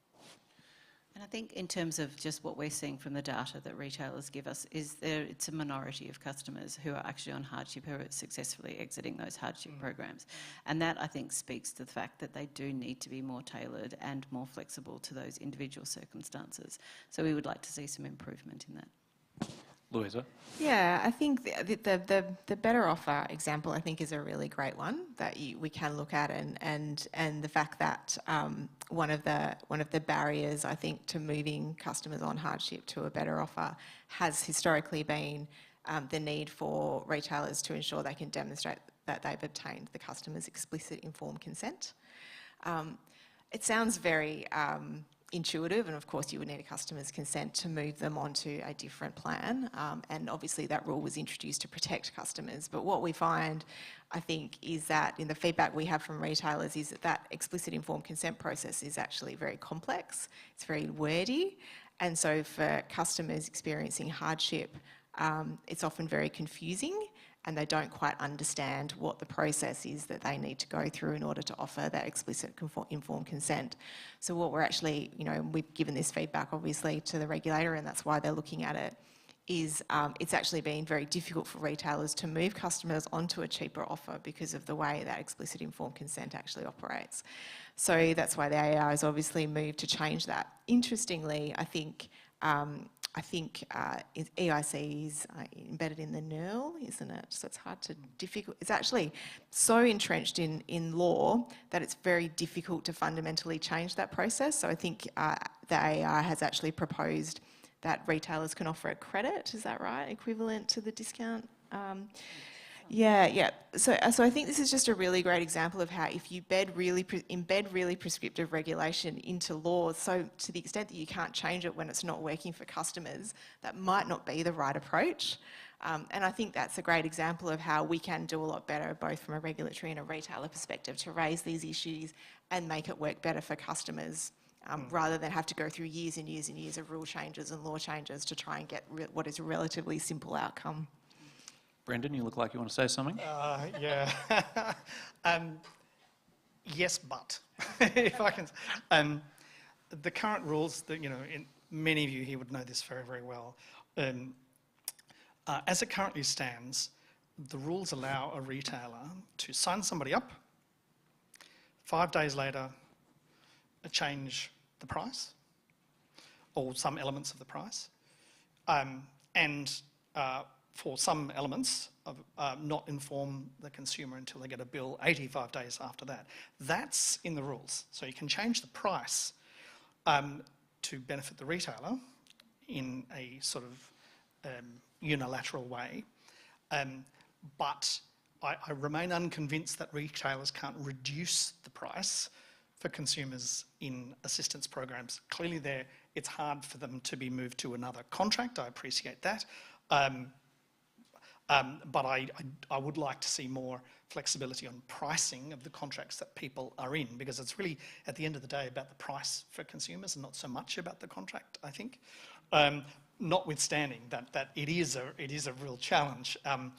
And I think in terms of just what we're seeing from the data that retailers give us, it's a minority of customers who are actually on hardship, who are successfully exiting those hardship programs. And that, I think, speaks to the fact that they do need to be more tailored and more flexible to those individual circumstances. So we would like to see some improvement in that. Louisa? Yeah, I think the better offer example, I think, is a really great one that we can look at, and the fact that one of the barriers, I think, to moving customers on hardship to a better offer has historically been the need for retailers to ensure they can demonstrate that they've obtained the customer's explicit informed consent. It sounds very intuitive, and of course you would need a customer's consent to move them onto a different plan, and obviously that rule was introduced to protect customers. But what we find, I think, is that in the feedback we have from retailers is that explicit informed consent process is actually very complex, it's very wordy, and so for customers experiencing hardship, it's often very confusing, and they don't quite understand what the process is that they need to go through in order to offer that explicit informed consent. So what we're actually, we've given this feedback obviously to the regulator, and that's why they're looking at it, is it's actually been very difficult for retailers to move customers onto a cheaper offer because of the way that explicit informed consent actually operates. So that's why the AER has obviously moved to change that. Interestingly, I think EIC is embedded in the NERL, isn't it? So it's difficult. It's actually so entrenched in law that it's very difficult to fundamentally change that process. So I think the AER has actually proposed that retailers can offer a credit, is that right? Equivalent to the discount? Yeah. So I think this is just a really great example of how if you embed really prescriptive regulation into law, so to the extent that you can't change it when it's not working for customers, that might not be the right approach. And I think that's a great example of how we can do a lot better, both from a regulatory and a retailer perspective, to raise these issues and make it work better for customers, rather than have to go through years and years and years of rule changes and law changes to try and get what is a relatively simple outcome. Brendan, you look like you want to say something. Yeah. Yes, but if I can, the current rules that many of you here would know this very, very well. As it currently stands, the rules allow a retailer to sign somebody up. 5 days later, change the price or some elements of the price. and for some elements of not inform the consumer until they get a bill 85 days after that. That's in the rules. So you can change the price to benefit the retailer in a sort of unilateral way. But I remain unconvinced that retailers can't reduce the price for consumers in assistance programs. Clearly it's hard for them to be moved to another contract. I appreciate that. But I would like to see more flexibility on pricing of the contracts that people are in, because it's really, at the end of the day, about the price for consumers and not so much about the contract, I think. Notwithstanding that it is a real challenge, and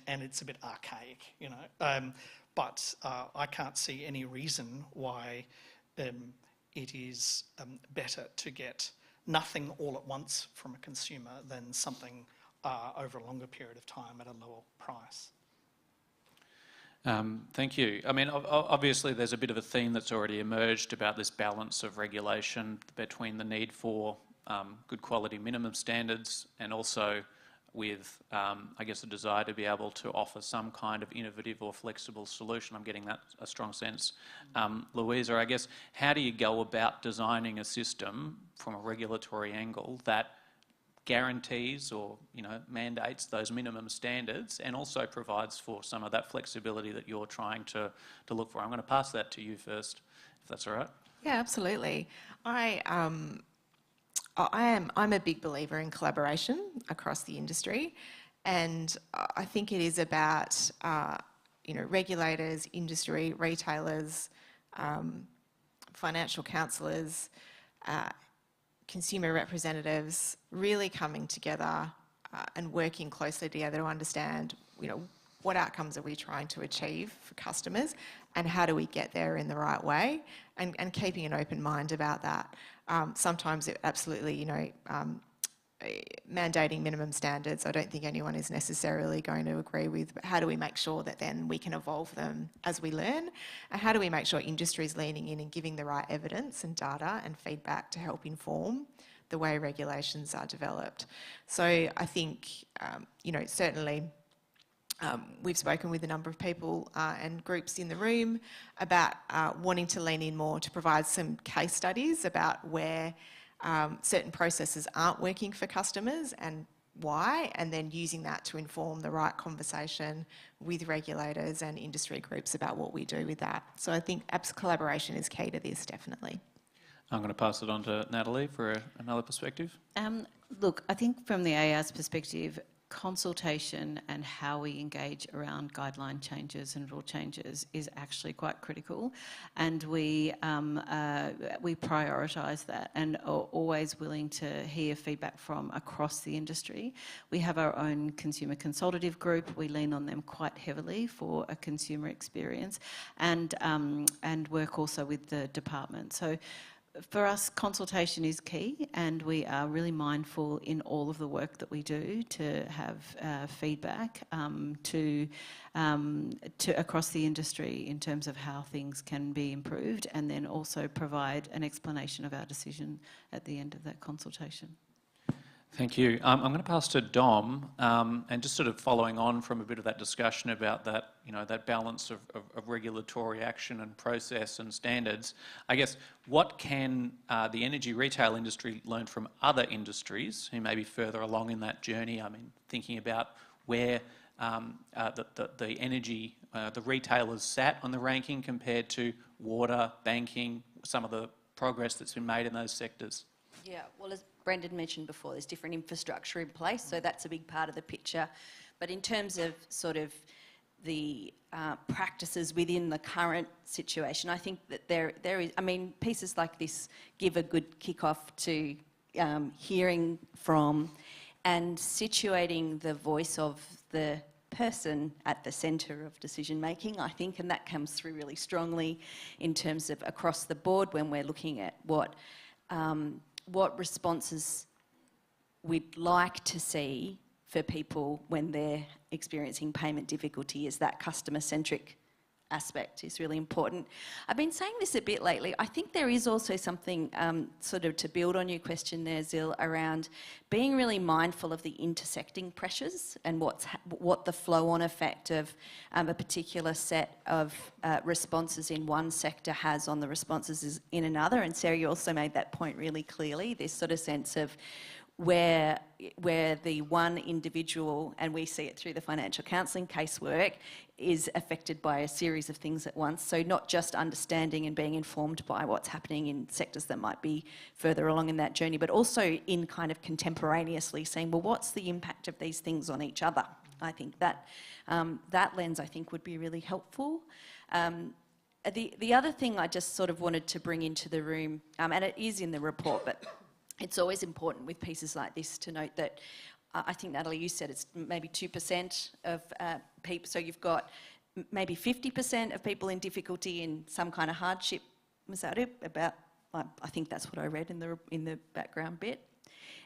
it's a bit archaic, you know. But I can't see any reason why it is better to get nothing all at once from a consumer than something over a longer period of time at a lower price. Thank you. I mean, obviously there's a bit of a theme that's already emerged about this balance of regulation between the need for good quality minimum standards and also with, I guess, a desire to be able to offer some kind of innovative or flexible solution. I'm getting that a strong sense. Louisa, I guess, how do you go about designing a system from a regulatory angle that guarantees or, you know, mandates those minimum standards and also provides for some of that flexibility that you're trying to look for? I'm going to pass that to you first, if that's all right. Yeah, absolutely. I'm a big believer in collaboration across the industry, and I think it is about regulators, industry, retailers, financial counsellors, consumer representatives really coming together and working closely together to understand, what outcomes are we trying to achieve for customers and how do we get there in the right way, and keeping an open mind about that. Sometimes it absolutely, mandating minimum standards, I don't think anyone is necessarily going to agree with, but how do we make sure that then we can evolve them as we learn? And how do we make sure industry is leaning in and giving the right evidence and data and feedback to help inform the way regulations are developed? So I think, certainly we've spoken with a number of people and groups in the room about wanting to lean in more to provide some case studies about where certain processes aren't working for customers and why, and then using that to inform the right conversation with regulators and industry groups about what we do with that. So I think collaboration is key to this, definitely. I'm going to pass it on to Natalie for another perspective. Look, I think from the AR's perspective, consultation and how we engage around guideline changes and rule changes is actually quite critical, and we prioritise that and are always willing to hear feedback from across the industry. We have our own consumer consultative group. We lean on them quite heavily for a consumer experience, and work also with the department. So for us, consultation is key, and we are really mindful in all of the work that we do to have feedback to across the industry in terms of how things can be improved, and then also provide an explanation of our decision at the end of that consultation. Thank you. I'm going to pass to Dom, and just sort of following on from a bit of that discussion about that, that balance of regulatory action and process and standards. I guess, what can the energy retail industry learn from other industries who may be further along in that journey? I mean, thinking about where the energy, the retailers sat on the ranking compared to water, banking, some of the progress that's been made in those sectors. Yeah, well, as Brendan mentioned before, there's different infrastructure in place, so that's a big part of the picture. But in terms of sort of the practices within the current situation, I think that there is, pieces like this give a good kick-off to hearing from and situating the voice of the person at the centre of decision making, I think, and that comes through really strongly in terms of across the board when we're looking at what responses we'd like to see for people when they're experiencing payment difficulty. Is that customer-centric aspect is really important. I've been saying this a bit lately. I think there is also something sort of to build on your question there, Zil, around being really mindful of the intersecting pressures and what the flow-on effect of a particular set of responses in one sector has on the responses in another. And Sarah, you also made that point really clearly, this sort of sense of where the one individual, and we see it through the financial counselling casework, is affected by a series of things at once. So not just understanding and being informed by what's happening in sectors that might be further along in that journey, but also in kind of contemporaneously saying, well, what's the impact of these things on each other? I think that that lens, I think, would be really helpful. The other thing I just sort of wanted to bring into the room, and it is in the report, but it's always important with pieces like this to note that I think, Natalie, you said it's maybe 2% of people. So you've got maybe 50% of people in difficulty in some kind of hardship. Was that it? About, I think that's what I read in the background bit.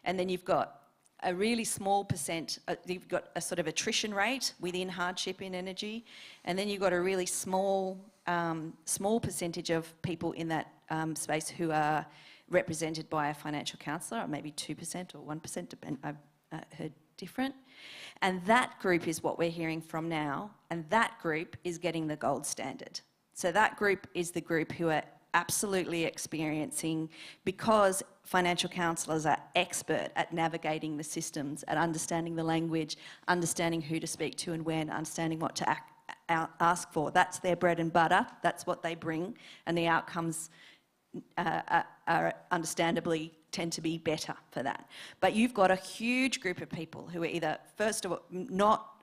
And then you've got a really small percent, you've got a sort of attrition rate within hardship in energy. And then you've got a really small percentage of people in that space who are represented by a financial counsellor, or maybe 2% or 1%, I've heard different. And that group is what we're hearing from now, and that group is getting the gold standard. So that group is the group who are absolutely experiencing, because financial counsellors are expert at navigating the systems, at understanding the language, understanding who to speak to and when, understanding what to ask for. That's their bread and butter, that's what they bring, and the outcomes are understandably tend to be better for that. But you've got a huge group of people who are either, first of all, not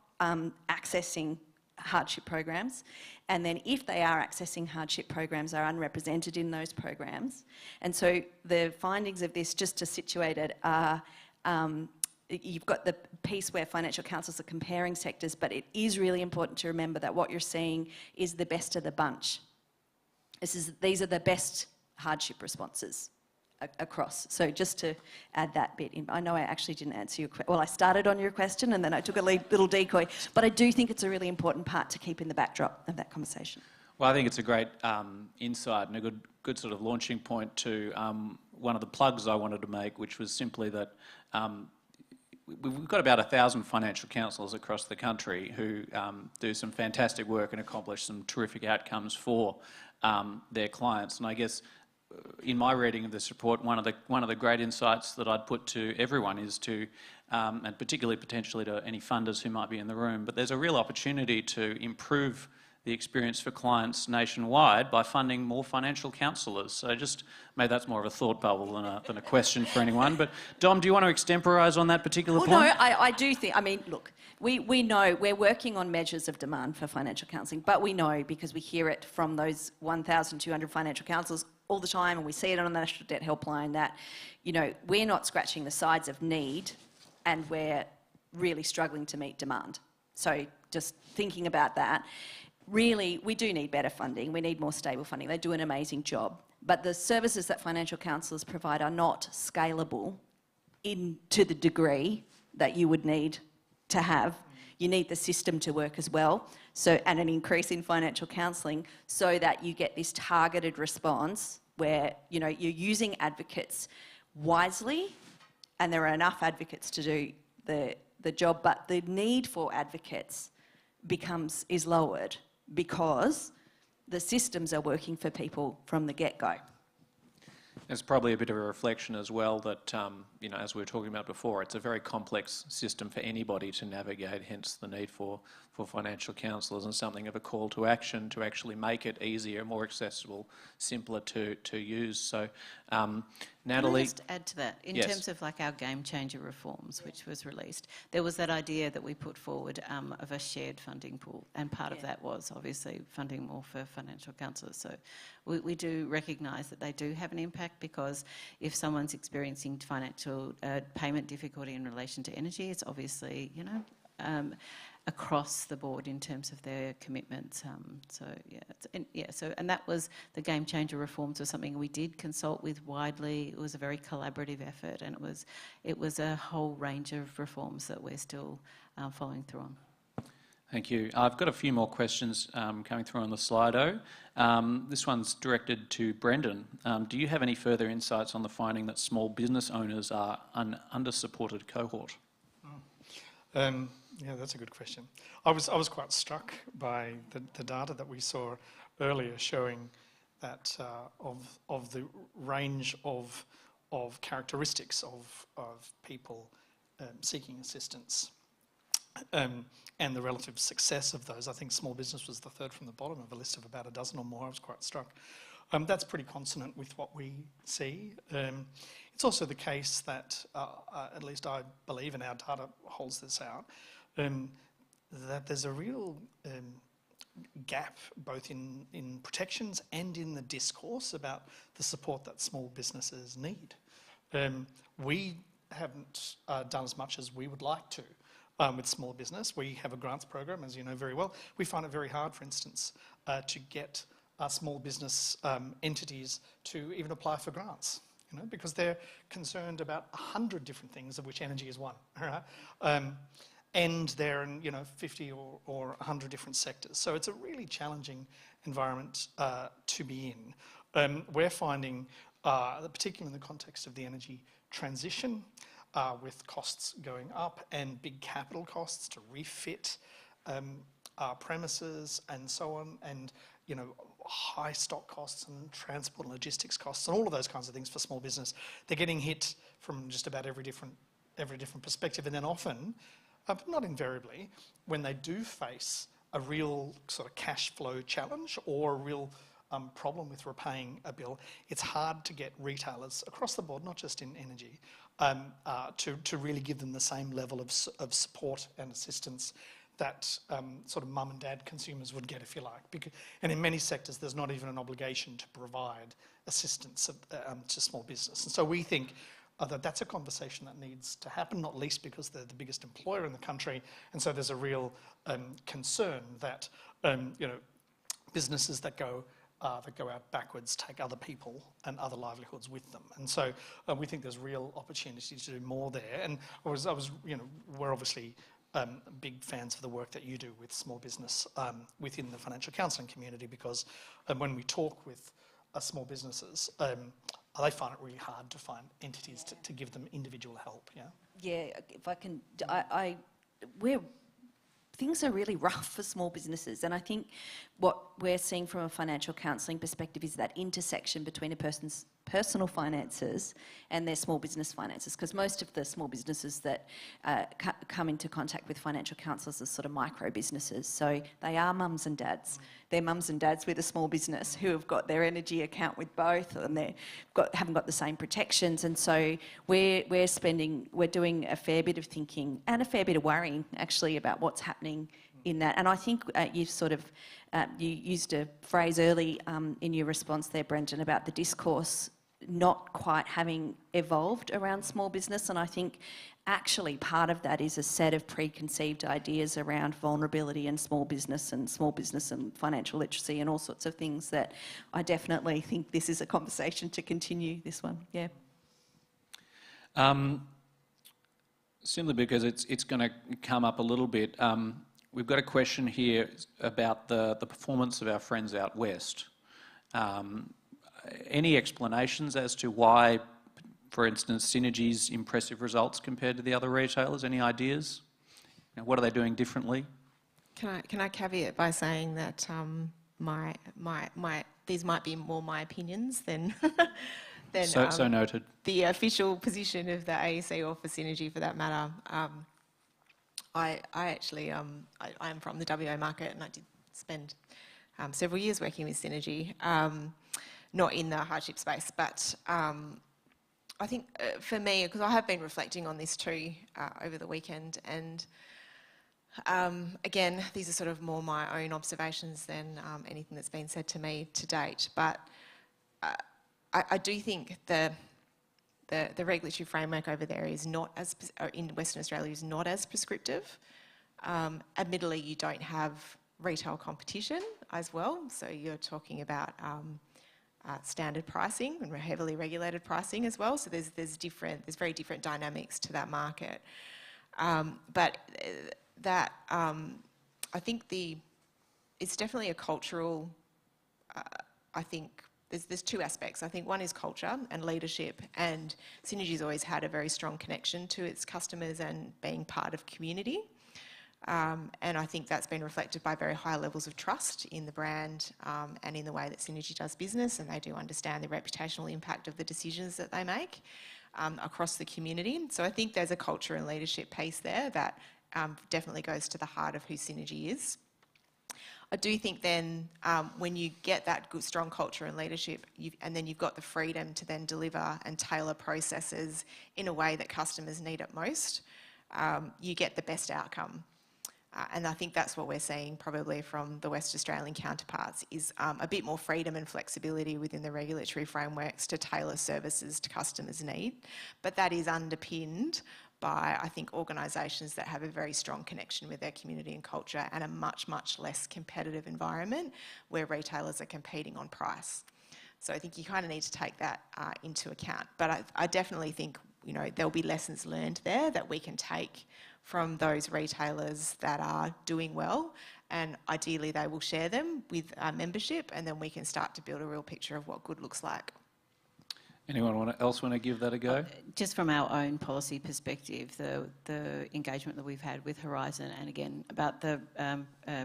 accessing hardship programs, and then if they are accessing hardship programs, are unrepresented in those programs. And so the findings of this, just to situate it, are you've got the piece where financial counsellors are comparing sectors, but it is really important to remember that what you're seeing is the best of the bunch. These are the best hardship responses across. So just to add that bit in, I know I actually didn't answer your question. Well, I started on your question and then I took a little decoy, but I do think it's a really important part to keep in the backdrop of that conversation. Well, I think it's a great insight and a good sort of launching point to one of the plugs I wanted to make, which was simply that we've got about 1,000 financial counsellors across the country who do some fantastic work and accomplish some terrific outcomes for their clients. And I guess in my reading of this report, one of the great insights that I'd put to everyone is to, and particularly potentially to any funders who might be in the room, but there's a real opportunity to improve the experience for clients nationwide by funding more financial counsellors. So just maybe that's more of a thought bubble than a question for anyone. But Dom, do you want to extemporise on that particular point? No, I do think, I mean, look, we know we're working on measures of demand for financial counselling, but we know, because we hear it from those 1,200 financial counsellors all the time, and we see it on the National Debt Helpline, that, you know, we're not scratching the sides of need and we're really struggling to meet demand. So just thinking about that, really, we do need better funding. We need more stable funding. They do an amazing job. But the services that financial counsellors provide are not scalable to the degree that you would need to have. You need the system to work as well, so, and an increase in financial counselling, so that you get this targeted response where, you know, you're using advocates wisely, and there are enough advocates to do the job, but the need for advocates is lowered because the systems are working for people from the get-go. There's probably a bit of a reflection as well that, you know, as we were talking about before, it's a very complex system for anybody to navigate, hence the need for financial counsellors, and something of a call to action to actually make it easier, more accessible, simpler to use. So, Natalie? Can I just add to that? In terms of like our game changer reforms, which was released, there was that idea that we put forward of a shared funding pool, and part of that was obviously funding more for financial counsellors. So we do recognise that they do have an impact, because if someone's experiencing financial payment difficulty in relation to energy, it's obviously, you know, across the board in terms of their commitments. And that was the game changer reforms, was something we did consult with widely. It was a very collaborative effort, and it was a whole range of reforms that we're still following through on. Thank you. I've got a few more questions coming through on the Slido. This one's directed to Brendan. Do you have any further insights on the finding that small business owners are an under-supported cohort? Yeah, that's a good question. I was quite struck by the data that we saw earlier, showing that of the range of characteristics of people seeking assistance. And the relative success of those. I think small business was the third from the bottom of a list of about a dozen or more. I was quite struck. That's pretty consonant with what we see. It's also the case that, at least I believe, and our data holds this out, that there's a real gap both in protections and in the discourse about the support that small businesses need. We haven't done as much as we would like to. With small business, we have a grants program, as you know very well. We find it very hard, for instance, to get small business entities to even apply for grants, because they're concerned about 100 different things, of which energy is one, right? And they're in 50 or 100 different sectors. So it's a really challenging environment to be in. We're finding, particularly in the context of the energy transition, with costs going up and big capital costs to refit our premises and so on, and high stock costs and transport and logistics costs and all of those kinds of things for small business. They're getting hit from just about every different perspective, and then often, but not invariably, when they do face a real sort of cash flow challenge or a real problem with repaying a bill, it's hard to get retailers across the board, not just in energy, to really give them the same level of support and assistance that sort of mum and dad consumers would get, if you like. And in many sectors, there's not even an obligation to provide assistance to small business. And so we think that that's a conversation that needs to happen, not least because they're the biggest employer in the country. And so there's a real concern that businesses that go out backwards take other people and other livelihoods with them. And so we think there's real opportunity to do more there. And we're obviously big fans of the work that you do with small business within the financial counselling community, because when we talk with small businesses, they find it really hard to find entities to give them individual help. Yeah, if I can, things are really rough for small businesses, and I think what we're seeing from a financial counselling perspective is that intersection between a person's personal finances and their small business finances, because most of the small businesses that come into contact with financial counsellors are sort of micro businesses, so they are mums and dads. They're mums and dads with a small business who have got their energy account with both, and haven't got the same protections, and so we're doing a fair bit of thinking and a fair bit of worrying actually about what's happening in that. And I think you used a phrase early in your response there, Brendan, about the discourse not quite having evolved around small business, and I think actually part of that is a set of preconceived ideas around vulnerability and small business and financial literacy and all sorts of things that I definitely think this is a conversation to continue, this one, yeah. Simply because it's going to come up a little bit, we've got a question here about the performance of our friends out west. Any explanations as to why, for instance, Synergy's impressive results compared to the other retailers? Any ideas? What are they doing differently? Can I caveat by saying that these might be more my opinions than so noted. The official position of the AEC or for Synergy, for that matter. I actually I'm from the WA market, and I did spend several years working with Synergy, not in the hardship space, but I think for me, because I have been reflecting on this too over the weekend, and again, these are sort of more my own observations than anything that's been said to me to date, but I do think the regulatory framework over there is not as, in Western Australia, is not as prescriptive. Admittedly, you don't have retail competition as well, so you're talking about standard pricing and heavily regulated pricing as well. So there's very different dynamics to that market. But that I think it's definitely a cultural, I think there's two aspects. I think one is culture and leadership, and Synergy's always had a very strong connection to its customers and being part of community. And I think that's been reflected by very high levels of trust in the brand and in the way that Synergy does business, and they do understand the reputational impact of the decisions that they make across the community. So I think there's a culture and leadership piece there that definitely goes to the heart of who Synergy is. I do think then when you get that good, strong culture and leadership, and then you've got the freedom to then deliver and tailor processes in a way that customers need it most, you get the best outcome. And I think that's what we're seeing probably from the West Australian counterparts is a bit more freedom and flexibility within the regulatory frameworks to tailor services to customers' need. But that is underpinned by, I think, organisations that have a very strong connection with their community and culture and a much, much less competitive environment where retailers are competing on price. So I think you kind of need to take that into account. But I definitely think, you know, there'll be lessons learned there that we can take from those retailers that are doing well, and ideally they will share them with our membership, and then we can start to build a real picture of what good looks like. Anyone else want to give that a go? Just from our own policy perspective, the engagement that we've had with Horizon, and again about the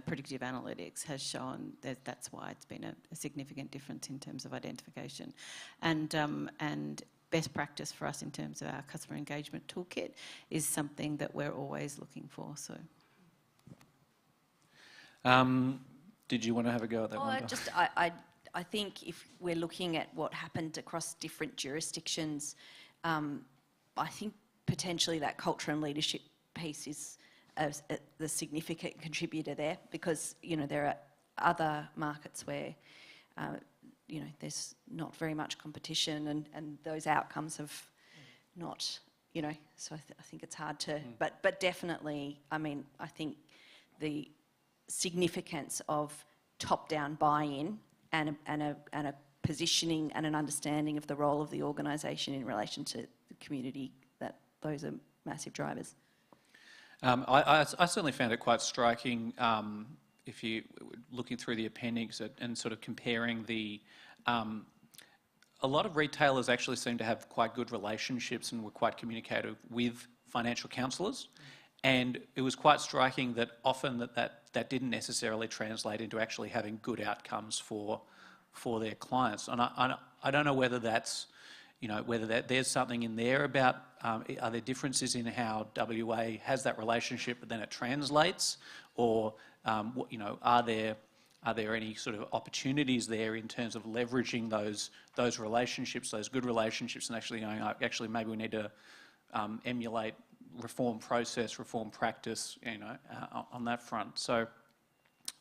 predictive analytics, has shown that that's why it's been a significant difference in terms of identification, and best practice for us in terms of our customer engagement toolkit is something that we're always looking for. So, did you want to have a go at that one? I think if we're looking at what happened across different jurisdictions, I think potentially that culture and leadership piece is the significant contributor there, because, you know, there are other markets where, you know, there's not very much competition, and those outcomes have not, you know, so I think it's hard to, but definitely, I mean, I think the significance of top-down buy-in and a positioning and an understanding of the role of the organisation in relation to the community, that those are massive drivers. I certainly found it quite striking if you looking through the appendix and sort of comparing the. A lot of retailers actually seem to have quite good relationships and were quite communicative with financial counsellors, and it was quite striking that often that didn't necessarily translate into actually having good outcomes for their clients. And I don't know whether that's, you know, whether there's something in there about, are there differences in how WA has that relationship but then it translates, or, you know, are there any sort of opportunities there in terms of leveraging those relationships, those good relationships, and actually going, actually maybe we need to emulate reform process, reform practice, you know, on that front. So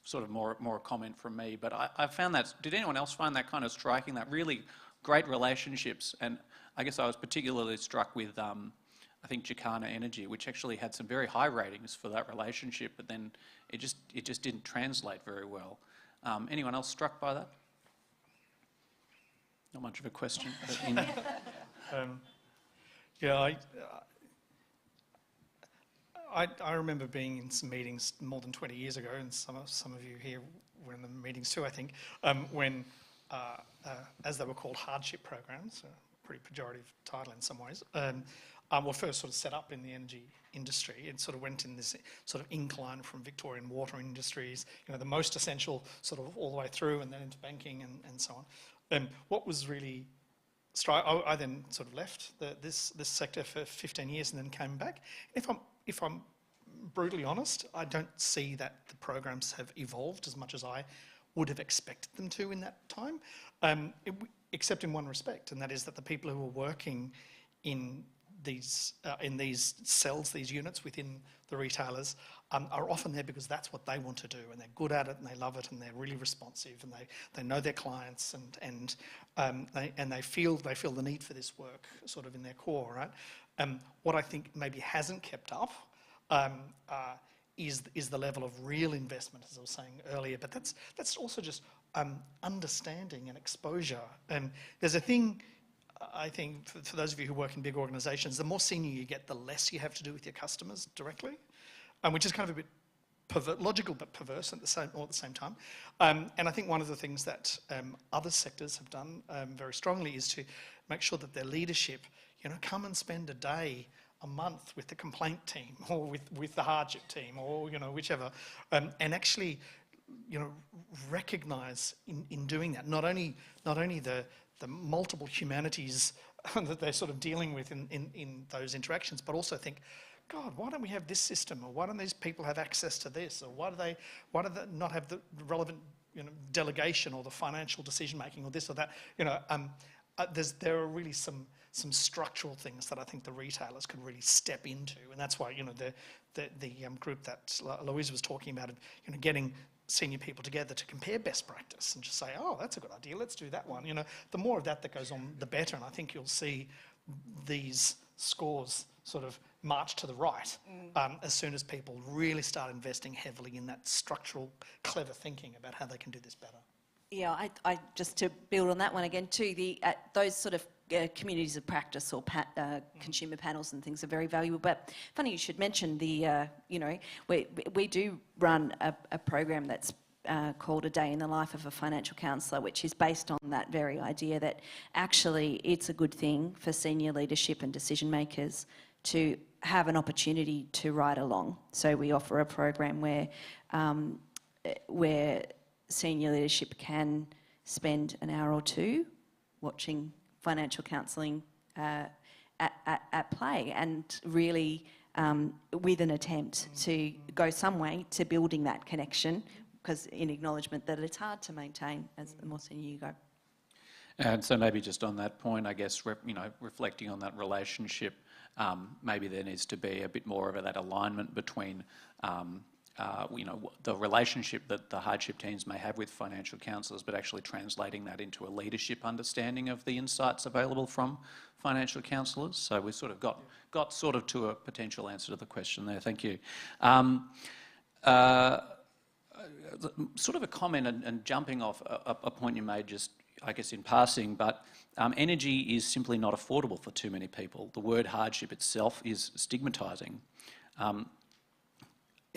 sort of more a comment from me, but I found that, did anyone else find that kind of striking, that really great relationships? And I guess I was particularly struck with, I think, Jacana Energy, which actually had some very high ratings for that relationship, but then it just didn't translate very well. Anyone else struck by that? Not much of a question. But yeah, I remember being in some meetings more than 20 years ago, and some of you here were in the meetings too, I think, when, as they were called, hardship programs, a pretty pejorative title in some ways, were first sort of set up in the energy industry. It sort of went in this sort of incline from Victorian water industries, you know, the most essential sort of all the way through, and then into banking and so on. What was really I then sort of left this sector for 15 years and then came back. If I'm brutally honest, I don't see that the programs have evolved as much as I would have expected them to in that time, except in one respect, and that is that the people who are working in these cells, these units within the retailers, are often there because that's what they want to do, and they're good at it, and they love it, and they're really responsive, and they know their clients, and they feel the need for this work sort of in their core, right? What I think maybe hasn't kept up is the level of real investment, as I was saying earlier, but that's also just understanding and exposure. There's a thing, I think, for those of you who work in big organisations, the more senior you get, the less you have to do with your customers directly, which is kind of a bit logical but perverse at the same time. And I think one of the things that other sectors have done very strongly is to make sure that their leadership, come and spend a day, a month with the complaint team or with the hardship team or, whichever, and actually, recognise in doing that not only the multiple humanities that they're sort of dealing with in those interactions, but also think, God, why don't we have this system, or why don't these people have access to this, or why do they not have the relevant delegation or the financial decision making or this or that? There are really some structural things that I think the retailers could really step into, and that's why the group that Louise was talking about, getting senior people together to compare best practice and just say, oh, that's a good idea, let's do that one. The more of that goes on, the better, and I think you'll see these scores sort of march to the right as soon as people really start investing heavily in that structural, clever thinking about how they can do this better. Yeah, I just to build on that one again too, those sort of communities of practice or consumer panels and things are very valuable. But funny you should mention we do run a program that's called A Day in the Life of a Financial Counsellor, which is based on that very idea that actually it's a good thing for senior leadership and decision makers to have an opportunity to ride along. So we offer a program where senior leadership can spend an hour or two watching financial counselling at play, and really with an attempt to go some way to building that connection, because in acknowledgement that it's hard to maintain as the more senior you go. And so maybe just on that point, I guess, reflecting on that relationship, maybe there needs to be a bit more of that alignment between the relationship that the hardship teams may have with financial counsellors, but actually translating that into a leadership understanding of the insights available from financial counsellors. So we've sort of got sort of to a potential answer to the question there. Thank you. Sort of a comment and jumping off a point you made just, I guess, in passing, but energy is simply not affordable for too many people. The word hardship itself is stigmatising.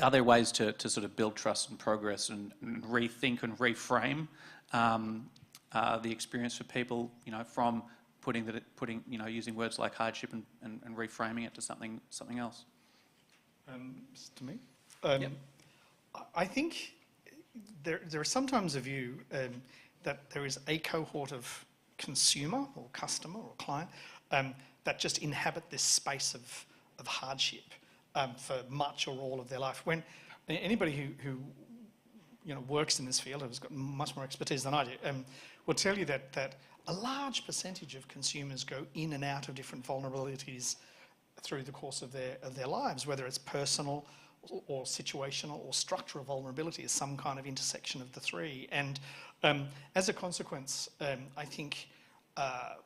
Are there ways to sort of build trust and progress and rethink and reframe the experience for people, from using words like hardship and reframing it to something else? To me? Yep. I think there are sometimes a view that there is a cohort of consumer or customer or client that just inhabit this space of hardship for much or all of their life. When anybody who works in this field, who's got much more expertise than I do, will tell you that a large percentage of consumers go in and out of different vulnerabilities through the course of their lives, whether it's personal or situational or structural vulnerability is some kind of intersection of the three. And as a consequence, I think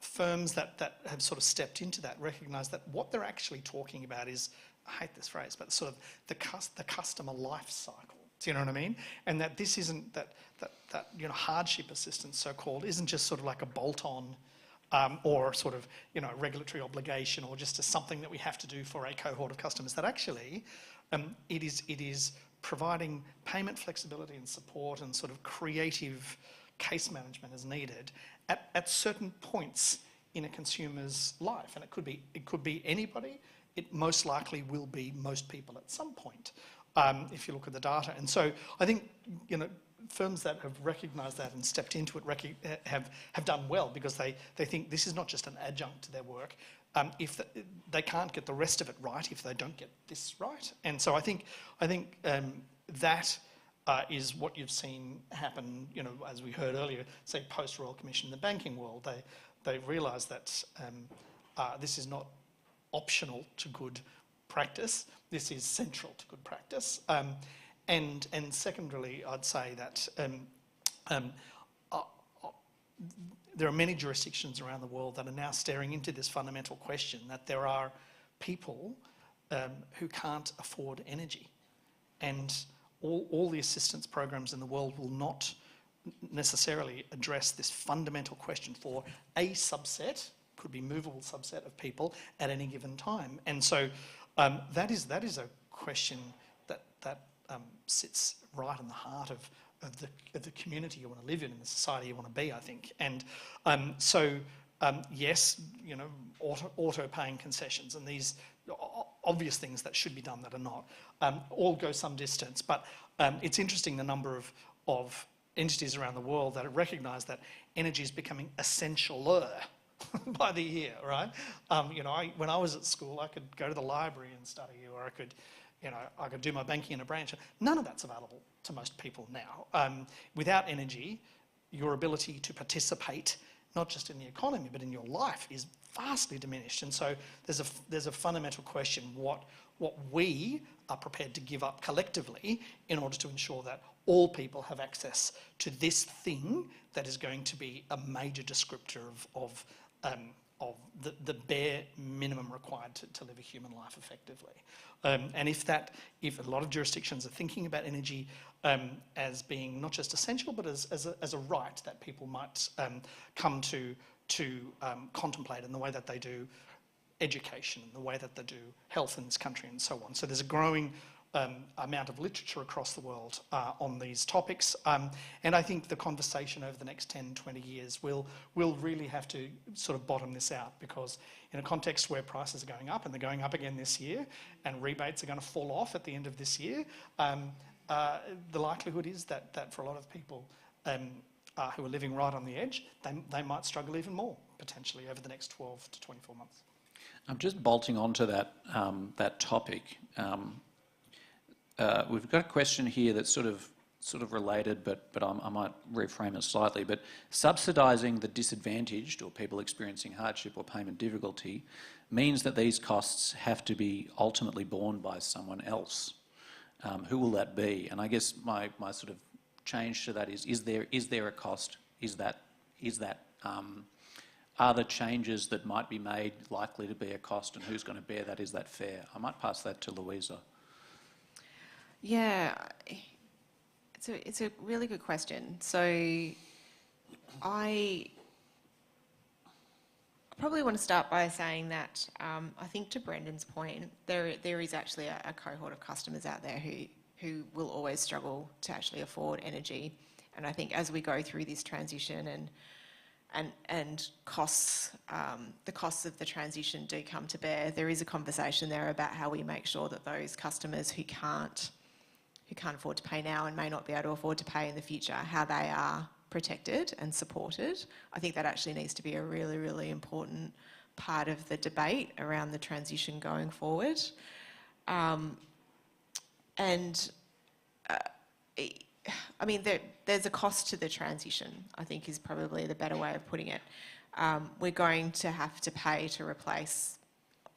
firms that have sort of stepped into that recognise that what they're actually talking about is, I hate this phrase, but sort of the customer life cycle. Do you know what I mean? And that this isn't that hardship assistance, so-called, isn't just sort of like a bolt-on or sort of regulatory obligation or just something that we have to do for a cohort of customers. That actually it is providing payment flexibility and support and sort of creative case management as needed at certain points in a consumer's life, and it could be anybody. It most likely will be most people at some point, if you look at the data. And so I think firms that have recognised that and stepped into it have done well, because they think this is not just an adjunct to their work. If they can't get the rest of it right if they don't get this right. And so I think that is what you've seen happen, as we heard earlier, say post-Royal Commission in the banking world. They realised that this is not optional to good practice. This is central to good practice. And secondarily, I'd say that there are many jurisdictions around the world that are now staring into this fundamental question, that there are people who can't afford energy. And all the assistance programs in the world will not necessarily address this fundamental question for a subset, could be movable subset of people at any given time. And so that is a question that sits right in the heart of the community you want to live in and the society you want to be, I think. And yes, you know, auto-paying concessions and these obvious things that should be done that are not, all go some distance. But it's interesting the number of entities around the world that have recognised that energy is becoming essentialer by the year, right? You know, when I was at school, I could go to the library and study, or I could do my banking in a branch. None of that's available to most people now. Without energy, your ability to participate, not just in the economy, but in your life, is vastly diminished. And so there's a fundamental question, what we are prepared to give up collectively in order to ensure that all people have access to this thing that is going to be a major descriptor of the bare minimum required to live a human life effectively. And if a lot of jurisdictions are thinking about energy as being not just essential, but as a right that people might come to contemplate in the way that they do education, and the way that they do health in this country, and so on. So there's a growing amount of literature across the world on these topics, and I think the conversation over the next 10, 20 years will really have to sort of bottom this out, because in a context where prices are going up, and they're going up again this year, and rebates are going to fall off at the end of this year, the likelihood is that for a lot of people who are living right on the edge, they might struggle even more, potentially, over the next 12 to 24 months. I'm just bolting onto that topic. We've got a question here that's sort of related, but I might reframe it slightly. But subsidising the disadvantaged, or people experiencing hardship or payment difficulty, means that these costs have to be ultimately borne by someone else. Who will that be? And I guess my sort of change to that is there a cost? Are the changes that might be made likely to be a cost, and who's going to bear that? Is that fair? I might pass that to Louisa. Yeah, it's a really good question. So I probably want to start by saying that I think, to Brendan's point, there is actually a cohort of customers out there who will always struggle to actually afford energy. And I think as we go through this transition and costs, the costs of the transition do come to bear, there is a conversation there about how we make sure that those customers who can't afford to pay now and may not be able to afford to pay in the future, how they are protected and supported. I think that actually needs to be a really, really important part of the debate around the transition going forward. I mean, there's a cost to the transition, I think, is probably the better way of putting it. We're going to have to pay to replace,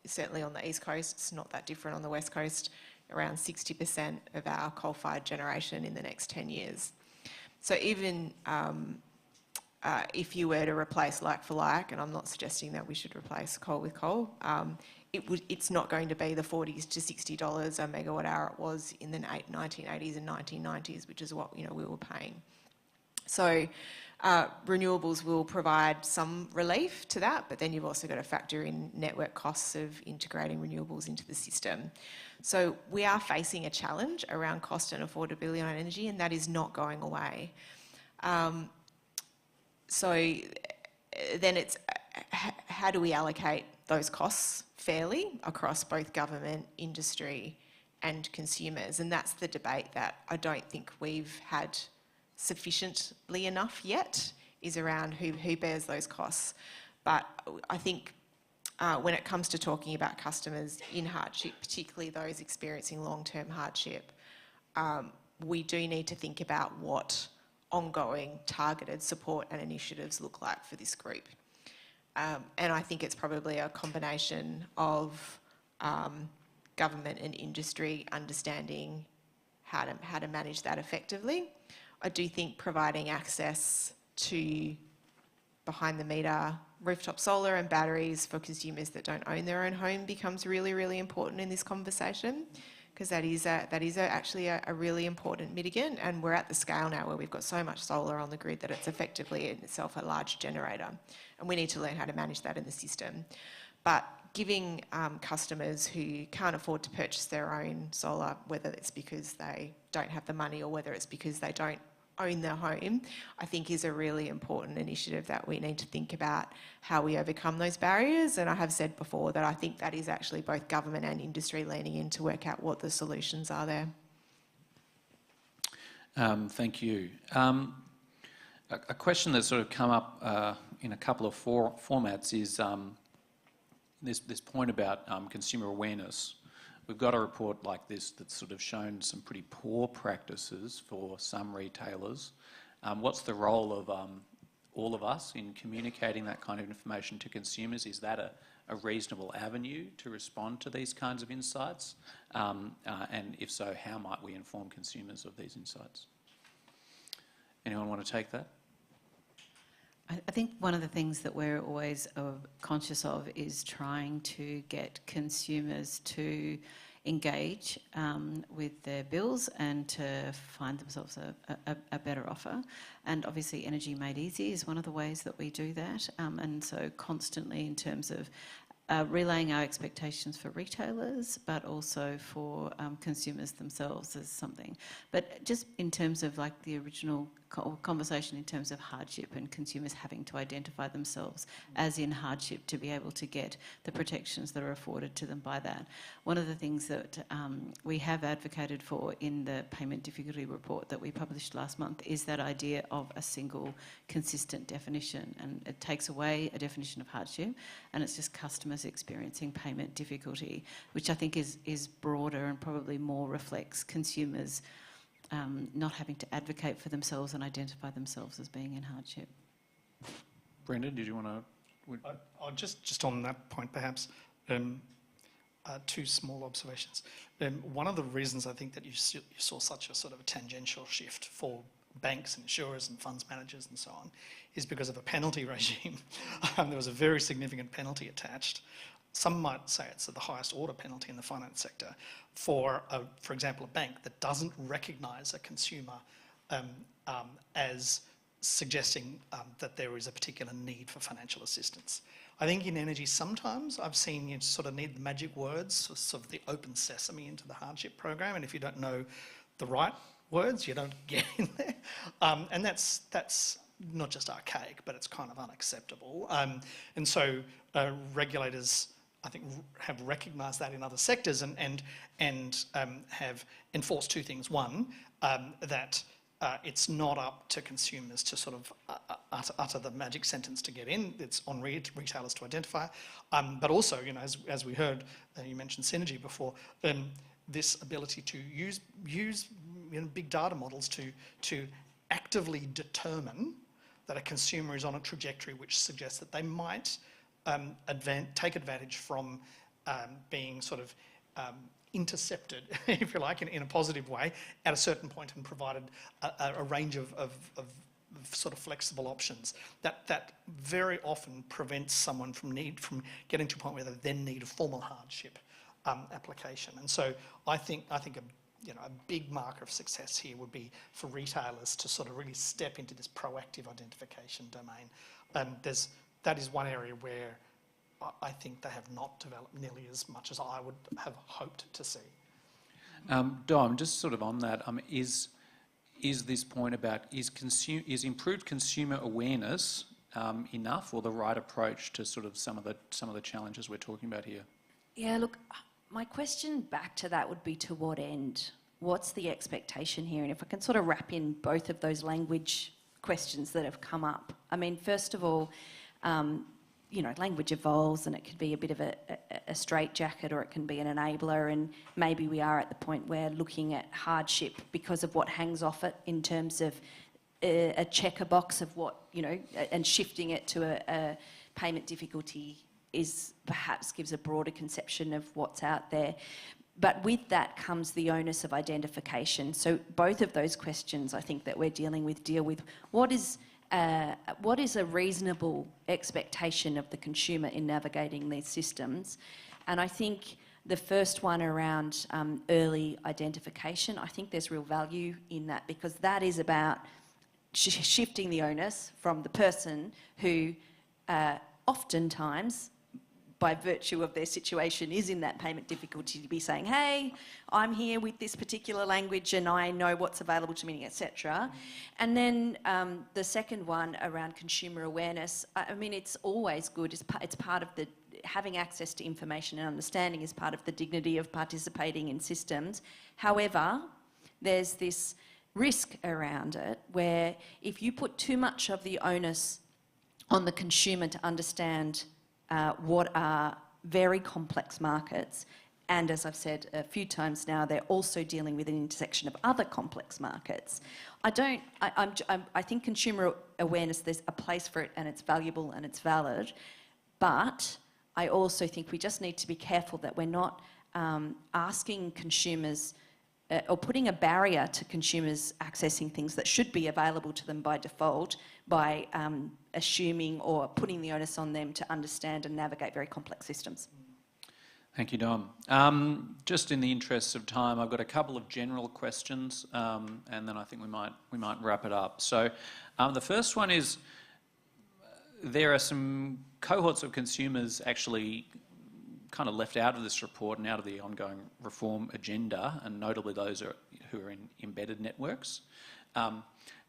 certainly on the East Coast, it's not that different on the West Coast, around 60% of our coal-fired generation in the next 10 years. So even if you were to replace like for like, and I'm not suggesting that we should replace coal with coal, it's not going to be the $40 to $60 a megawatt hour it was in the 1980s and 1990s, which is what we were paying. So renewables will provide some relief to that, but then you've also got to factor in network costs of integrating renewables into the system. So we are facing a challenge around cost and affordability on energy, and that is not going away. So then it's how do we allocate those costs fairly across both government, industry and consumers? And that's the debate that I don't think we've had sufficiently enough yet, is around who bears those costs. But I think when it comes to talking about customers in hardship, particularly those experiencing long-term hardship, we do need to think about what ongoing targeted support and initiatives look like for this group. And I think it's probably a combination of government and industry understanding how to manage that effectively. I do think providing access to behind-the-meter rooftop solar and batteries for consumers that don't own their own home becomes really, really important in this conversation, because that is actually a really important mitigant, and we're at the scale now where we've got so much solar on the grid that it's effectively in itself a large generator, and we need to learn how to manage that in the system. But giving customers who can't afford to purchase their own solar, whether it's because they don't have the money or whether it's because they don't own their home, I think is a really important initiative that we need to think about how we overcome those barriers. And I have said before that I think that is actually both government and industry leaning in to work out what the solutions are there. Thank you. A question that's sort of come up in a couple of formats is this point about consumer awareness. We've got a report like this that's sort of shown some pretty poor practices for some retailers. What's the role of all of us in communicating that kind of information to consumers? Is that a reasonable avenue to respond to these kinds of insights? And if so, how might we inform consumers of these insights? Anyone want to take that? I think one of the things that we're always conscious of is trying to get consumers to engage with their bills and to find themselves a better offer. And obviously Energy Made Easy is one of the ways that we do that. And so constantly in terms of relaying our expectations for retailers, but also for consumers themselves as something. But just in terms of like the original conversation in terms of hardship and consumers having to identify themselves as in hardship to be able to get the protections that are afforded to them by that. One of the things that we have advocated for in the payment difficulty report that we published last month is that idea of a single consistent definition, and it takes away a definition of hardship and it's just customers experiencing payment difficulty, which I think is broader and probably more reflects consumers not having to advocate for themselves and identify themselves as being in hardship. Brendan, did you want to? I'll just on that point, perhaps, two small observations. One of the reasons I think that you saw such a sort of a tangential shift for banks and insurers and funds managers and so on is because of a penalty regime. There was a very significant penalty attached. Some might say it's the highest order penalty in the finance sector for example, a bank that doesn't recognise a consumer as suggesting that there is a particular need for financial assistance. I think in energy sometimes I've seen you sort of need the magic words, sort of the open sesame into the hardship program, and if you don't know the right words, you don't get in there. And that's not just archaic, but it's kind of unacceptable. And so regulators, I think, have recognised that in other sectors and have enforced two things. One, that it's not up to consumers to sort of utter the magic sentence to get in. It's on retailers to identify. But also, you know, as we heard, you mentioned Synergy before, this ability to use big data models to actively determine that a consumer is on a trajectory which suggests that they might take advantage from being sort of intercepted, if you like, in a positive way at a certain point, and provided a range of sort of flexible options that very often prevents someone from getting to a point where they then need a formal hardship application. And so I think a big marker of success here would be for retailers to sort of really step into this proactive identification domain. That is one area where I think they have not developed nearly as much as I would have hoped to see. Dom, just sort of on that, is this point about is improved consumer awareness enough, or the right approach to sort of some of the challenges we're talking about here? Yeah, look, my question back to that would be, to what end? What's the expectation here? And if I can sort of wrap in both of those language questions that have come up. I mean, first of all, language evolves, and it could be a bit of a straitjacket, or it can be an enabler, and maybe we are at the point where looking at hardship because of what hangs off it in terms of a checker box of what, and shifting it to a payment difficulty is perhaps gives a broader conception of what's out there. But with that comes the onus of identification. So both of those questions I think that we're dealing with deal with what is a reasonable expectation of the consumer in navigating these systems. And I think The first one around early identification, I think there's real value in that, because that is about shifting the onus from the person who oftentimes, by virtue of their situation, is in that payment difficulty, to be saying, hey, I'm here with this particular language and I know what's available to me, etc. And then the second one around consumer awareness, I mean, it's always good. It's part of the, having access to information and understanding is part of the dignity of participating in systems. However, there's this risk around it where if you put too much of the onus on the consumer to understand what are very complex markets, and as I've said a few times now, they're also dealing with an intersection of other complex markets. I think consumer awareness, there's a place for it and it's valuable and it's valid, but I also think we just need to be careful that we're not asking consumers or putting a barrier to consumers accessing things that should be available to them by default by assuming or putting the onus on them to understand and navigate very complex systems. Thank you, Dom. Just in the interests of time, I've got a couple of general questions, and then I think we might wrap it up. So, the first one is, there are some cohorts of consumers actually kind of left out of this report and out of the ongoing reform agenda, and notably those who are in embedded networks.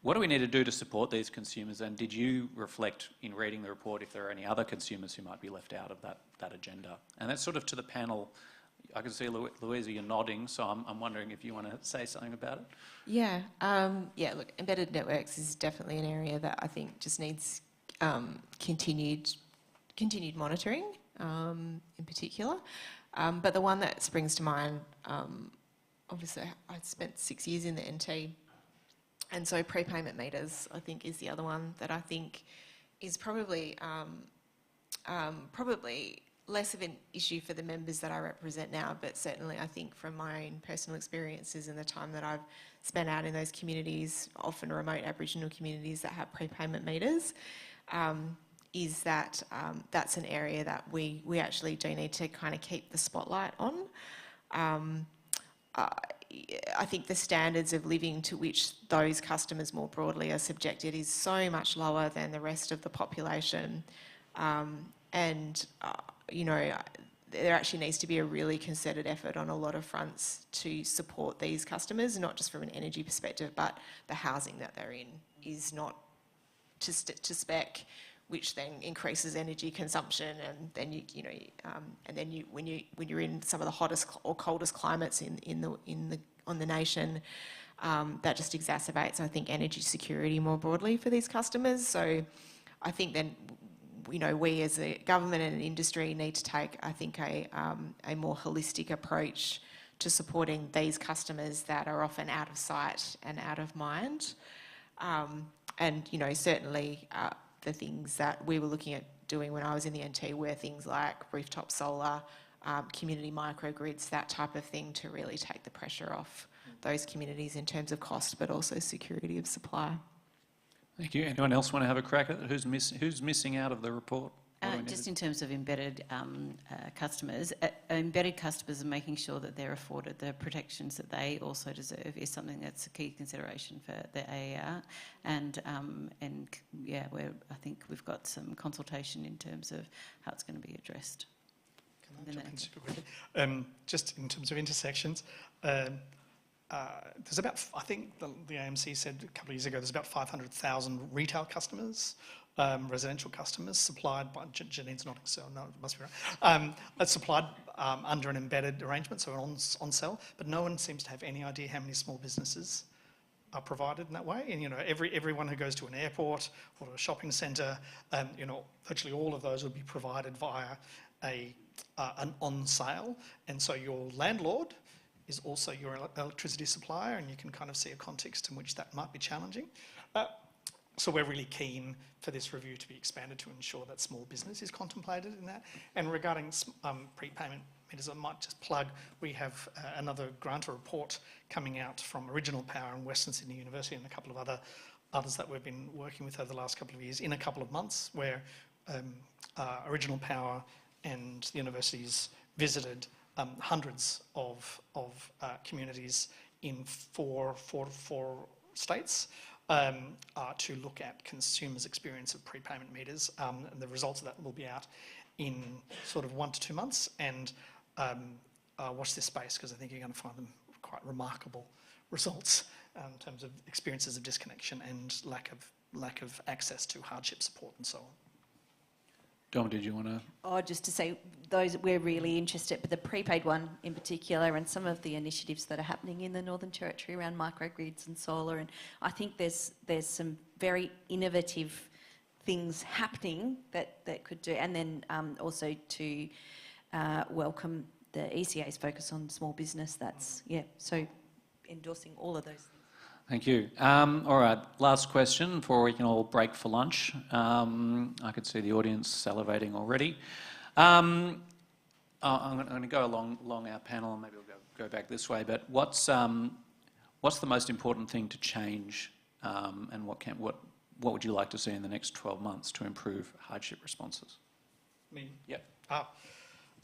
What do we need to do to support these consumers, and did you reflect in reading the report if there are any other consumers who might be left out of that agenda? And that's sort of to the panel. I can see, Louisa, you're nodding, so I'm wondering if you want to say something about it. Yeah, yeah. Look, embedded networks is definitely an area that I think just needs continued monitoring, in particular. But the one that springs to mind, obviously, I spent 6 years in the NT, and so prepayment meters, I think, is the other one that I think is probably less of an issue for the members that I represent now, but certainly I think from my own personal experiences and the time that I've spent out in those communities, often remote Aboriginal communities that have prepayment meters, is that that's an area that we actually do need to kind of keep the spotlight on. I think the standards of living to which those customers more broadly are subjected is so much lower than the rest of the population. You know, there actually needs to be a really concerted effort on a lot of fronts to support these customers, not just from an energy perspective, but the housing that they're in is not to spec, which then increases energy consumption, and then when you're in some of the hottest or coldest climates on the nation, that just exacerbates, I think, energy security more broadly for these customers. So I think then, you know, we as a government and an industry need to take, I think, a more holistic approach to supporting these customers that are often out of sight and out of mind. And, you know, certainly the things that we were looking at doing when I was in the NT were things like rooftop solar, community microgrids, that type of thing, to really take the pressure off those communities in terms of cost, but also security of supply. Thank you. Anyone else want to have a crack at it? Who's missing out of the report? Just in terms of embedded customers, embedded customers are making sure that they're afforded the protections that they also deserve is something that's a key consideration for the AER. And yeah, I think we've got some consultation in terms of how it's going to be addressed. Can I jump in super quickly? Just in terms of intersections, there's about, I think the AMC said a couple of years ago, there's about 500,000 retail customers, residential customers supplied by, Janine's nodding, so no, it must be right, supplied under an embedded arrangement, so on sell, but no one seems to have any idea how many small businesses are provided in that way. And, you know, everyone who goes to an airport or a shopping centre, you know, virtually all of those would be provided via an on sale, and so your landlord is also your electricity supplier, and you can kind of see a context in which that might be challenging. So we're really keen for this review to be expanded to ensure that small business is contemplated in that. And regarding prepayment meters, I might just plug, we have another grant report coming out from Original Power and Western Sydney University and a couple of others that we've been working with over the last couple of years in a couple of months, where Original Power and the universities visited hundreds of communities in four states to look at consumers' experience of prepayment meters, and the results of that will be out in sort of 1 to 2 months. And watch this space, because I think you're going to find them quite remarkable results in terms of experiences of disconnection and lack of access to hardship support and so on. Dom, did you want to? Oh, just to say, those we're really interested, but the prepaid one in particular, and some of the initiatives that are happening in the Northern Territory around microgrids and solar, and I think there's some very innovative things happening that could do, and then also to welcome the ECA's focus on small business. That's, yeah, so endorsing all of those things. Thank you. All right, last question before we can all break for lunch. I could see the audience salivating already. I'm going to go along our panel, and maybe we'll go back this way. But what's the most important thing to change, and what would you like to see in the next 12 months to improve hardship responses? Me? Yep.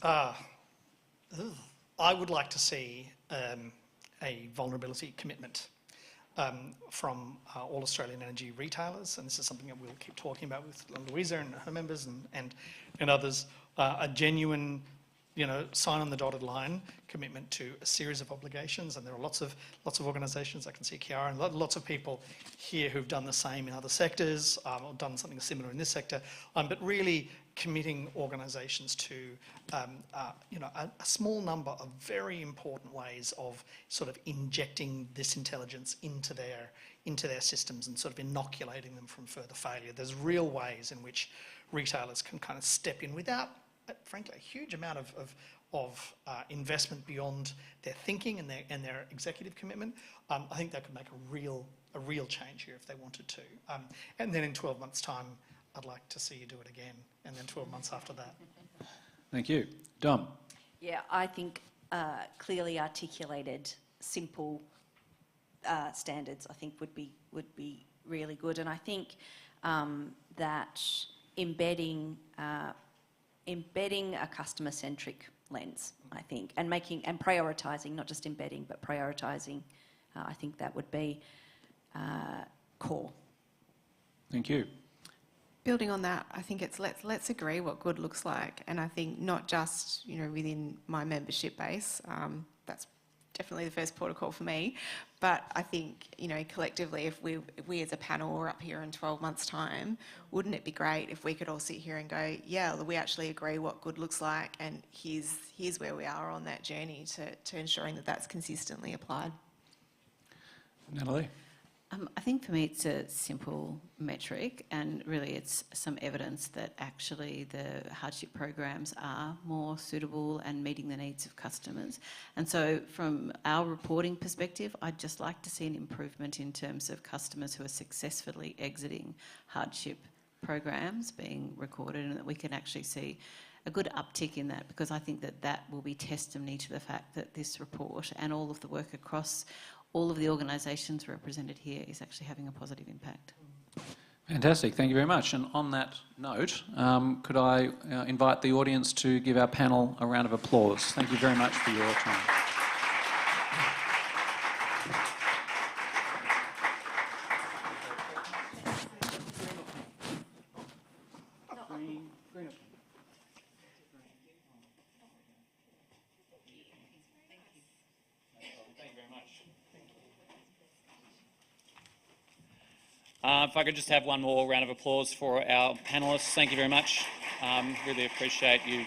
I would like to see a vulnerability commitment from all Australian energy retailers, and this is something that we'll keep talking about with Louisa and her members and others, a genuine, sign on the dotted line commitment to a series of obligations. And there are lots of organisations, I can see Chiara, and lots of people here who've done the same in other sectors, or done something similar in this sector, but really committing organisations to a small number of very important ways of sort of injecting this intelligence into their systems and sort of inoculating them from further failure. There's real ways in which retailers can kind of step in without, frankly, a huge amount of investment beyond their thinking and their executive commitment. I think that could make a real change here if they wanted to. And then in 12 months' time, I'd like to see you do it again, and then 12 months after that. Thank you. Dom? Yeah, I think clearly articulated, simple standards, I think would be really good. And I think that embedding a customer-centric lens, I think, and prioritising, not just embedding, but prioritising, I think that would be core. Thank you. Building on that, I think it's let's agree what good looks like, and I think not just within my membership base. That's definitely the first protocol for me, but I think collectively, if we as a panel were up here in 12 months' time, wouldn't it be great if we could all sit here and go, yeah, we actually agree what good looks like, and here's where we are on that journey to ensuring that that's consistently applied. Natalie? I think for me it's a simple metric, and really it's some evidence that actually the hardship programs are more suitable and meeting the needs of customers. And so from our reporting perspective, I'd just like to see an improvement in terms of customers who are successfully exiting hardship programs being recorded, and that we can actually see a good uptick in that, because I think that will be testimony to the fact that this report and all of the work across all of the organisations represented here is actually having a positive impact. Fantastic, thank you very much. And on that note, could I invite the audience to give our panel a round of applause? Thank you very much for your time. If I could just have one more round of applause for our panellists. Thank you very much. Really appreciate you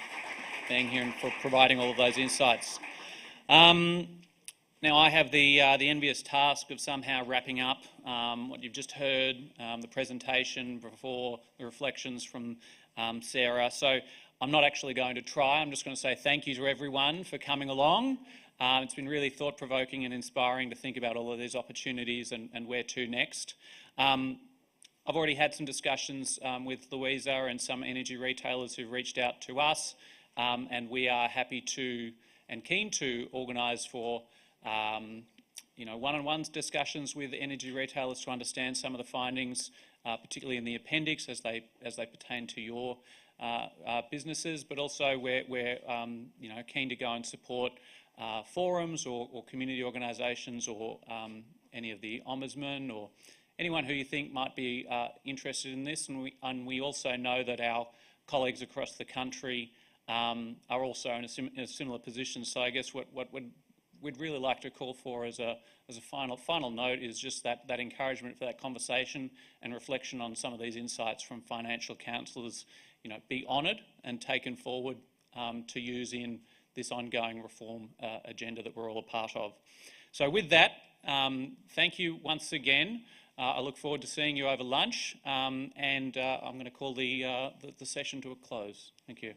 being here and for providing all of those insights. Now I have the envious task of somehow wrapping up what you've just heard, the presentation before, the reflections from Sarah. So I'm not actually going to try. I'm just going to say thank you to everyone for coming along. It's been really thought-provoking and inspiring to think about all of these opportunities and where to next. I've already had some discussions with Louisa and some energy retailers who've reached out to us, and we are happy to and keen to organise for one-on-one discussions with energy retailers to understand some of the findings, particularly in the appendix as they pertain to your businesses, but also we're keen to go and support forums or community organisations or any of the ombudsman or anyone who you think might be interested in this. And we also know that our colleagues across the country are also in a similar position. So I guess what we'd really like to call for as a final note is just that encouragement for that conversation and reflection on some of these insights from financial counsellors, be honoured and taken forward to use in this ongoing reform agenda that we're all a part of. So with that, thank you once again. I look forward to seeing you over lunch, and I'm going to call the session to a close. Thank you.